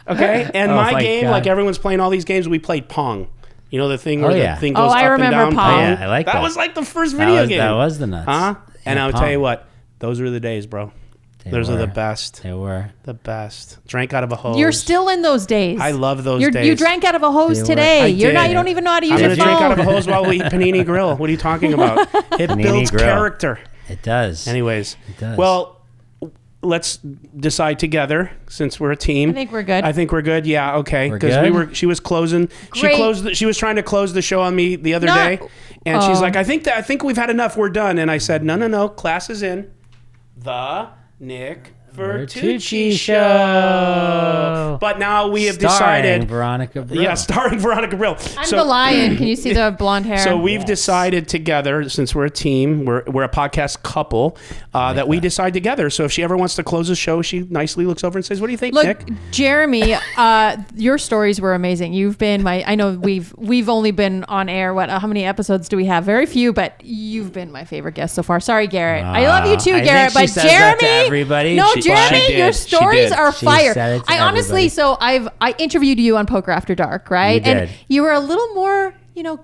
Speaker 3: Okay. And my game, God. Like everyone's playing all these games, we played Pong. You know the thing where the thing goes up and down?
Speaker 2: Pong.
Speaker 3: Yeah,
Speaker 4: I like that.
Speaker 3: That was like the first video game.
Speaker 4: That was the nuts.
Speaker 3: Huh? And
Speaker 4: Yeah,
Speaker 3: I'll
Speaker 4: Pong.
Speaker 3: tell you what, those were the days, bro. Those are the best.
Speaker 4: They were.
Speaker 3: The best. Drank out of a hose.
Speaker 2: You're still in those days.
Speaker 3: I love those days.
Speaker 2: You drank out of a hose today. You don't even know how to use your phone.
Speaker 3: I'm going to drink out of a hose while we eat Panini Grill. What are you talking about? It builds character.
Speaker 4: It does.
Speaker 3: Anyways.
Speaker 4: It does.
Speaker 3: Well, let's decide together since we're a team.
Speaker 2: I think we're good.
Speaker 3: I think we're good. Yeah, okay. Because she was closing.
Speaker 2: Great.
Speaker 3: She was trying to close the show on me the other day, and she's like, I think we've had enough. We're done. And I said, no. Class is in. The Nick Vertucci Show. But now we have decided.
Speaker 4: Veronica Brill.
Speaker 3: Yeah, starring Veronica Brill.
Speaker 2: I'm the lion. Can you see the blonde hair?
Speaker 3: So we've decided together, since we're a team, we're a podcast couple, that we decide together. So if she ever wants to close the show, she nicely looks over and says, what do you think, Nick?
Speaker 2: Jeremy, your stories were amazing. You've been I know we've only been on air, how many episodes do we have? Very few, but you've been my favorite guest so far. Sorry, Garrett. I love you too, Garrett. But Jeremy,
Speaker 4: everybody.
Speaker 2: No, Jeremy, your stories are fire.
Speaker 4: I
Speaker 2: honestly, so I interviewed you on Poker After Dark, right?
Speaker 4: You did.
Speaker 2: And you were a little more,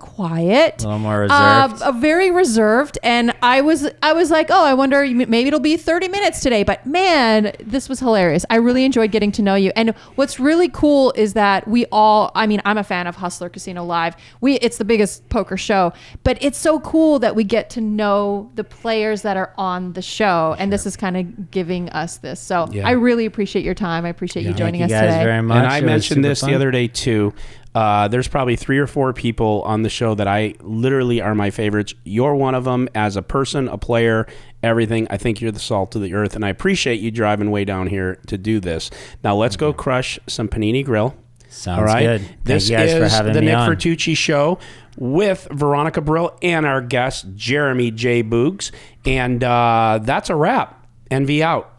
Speaker 2: quiet,
Speaker 4: a little more reserved,
Speaker 2: very reserved. And I was like, I wonder, maybe it'll be 30 minutes today. But man, this was hilarious. I really enjoyed getting to know you. And what's really cool is that I'm a fan of Hustler Casino Live. It's the biggest poker show, but it's so cool that we get to know the players that are on the show. And this is kind of giving us this. So I really appreciate your time. I appreciate you joining us today.
Speaker 4: Thank you guys very much.
Speaker 3: And I mentioned this the other day too. There's probably 3 or 4 people on the show that I literally are my favorites. You're one of them as a person, a player, everything. I think you're the salt of the earth, and I appreciate you driving way down here to do this. Now let's go crush some Panini Grill.
Speaker 4: Sounds good.
Speaker 3: This
Speaker 4: Thank you guys for having
Speaker 3: the
Speaker 4: me
Speaker 3: Nick
Speaker 4: on.
Speaker 3: Vertucci Show with Veronica Brill and our guest, Jeremy JBOOGS. And that's a wrap. NV out.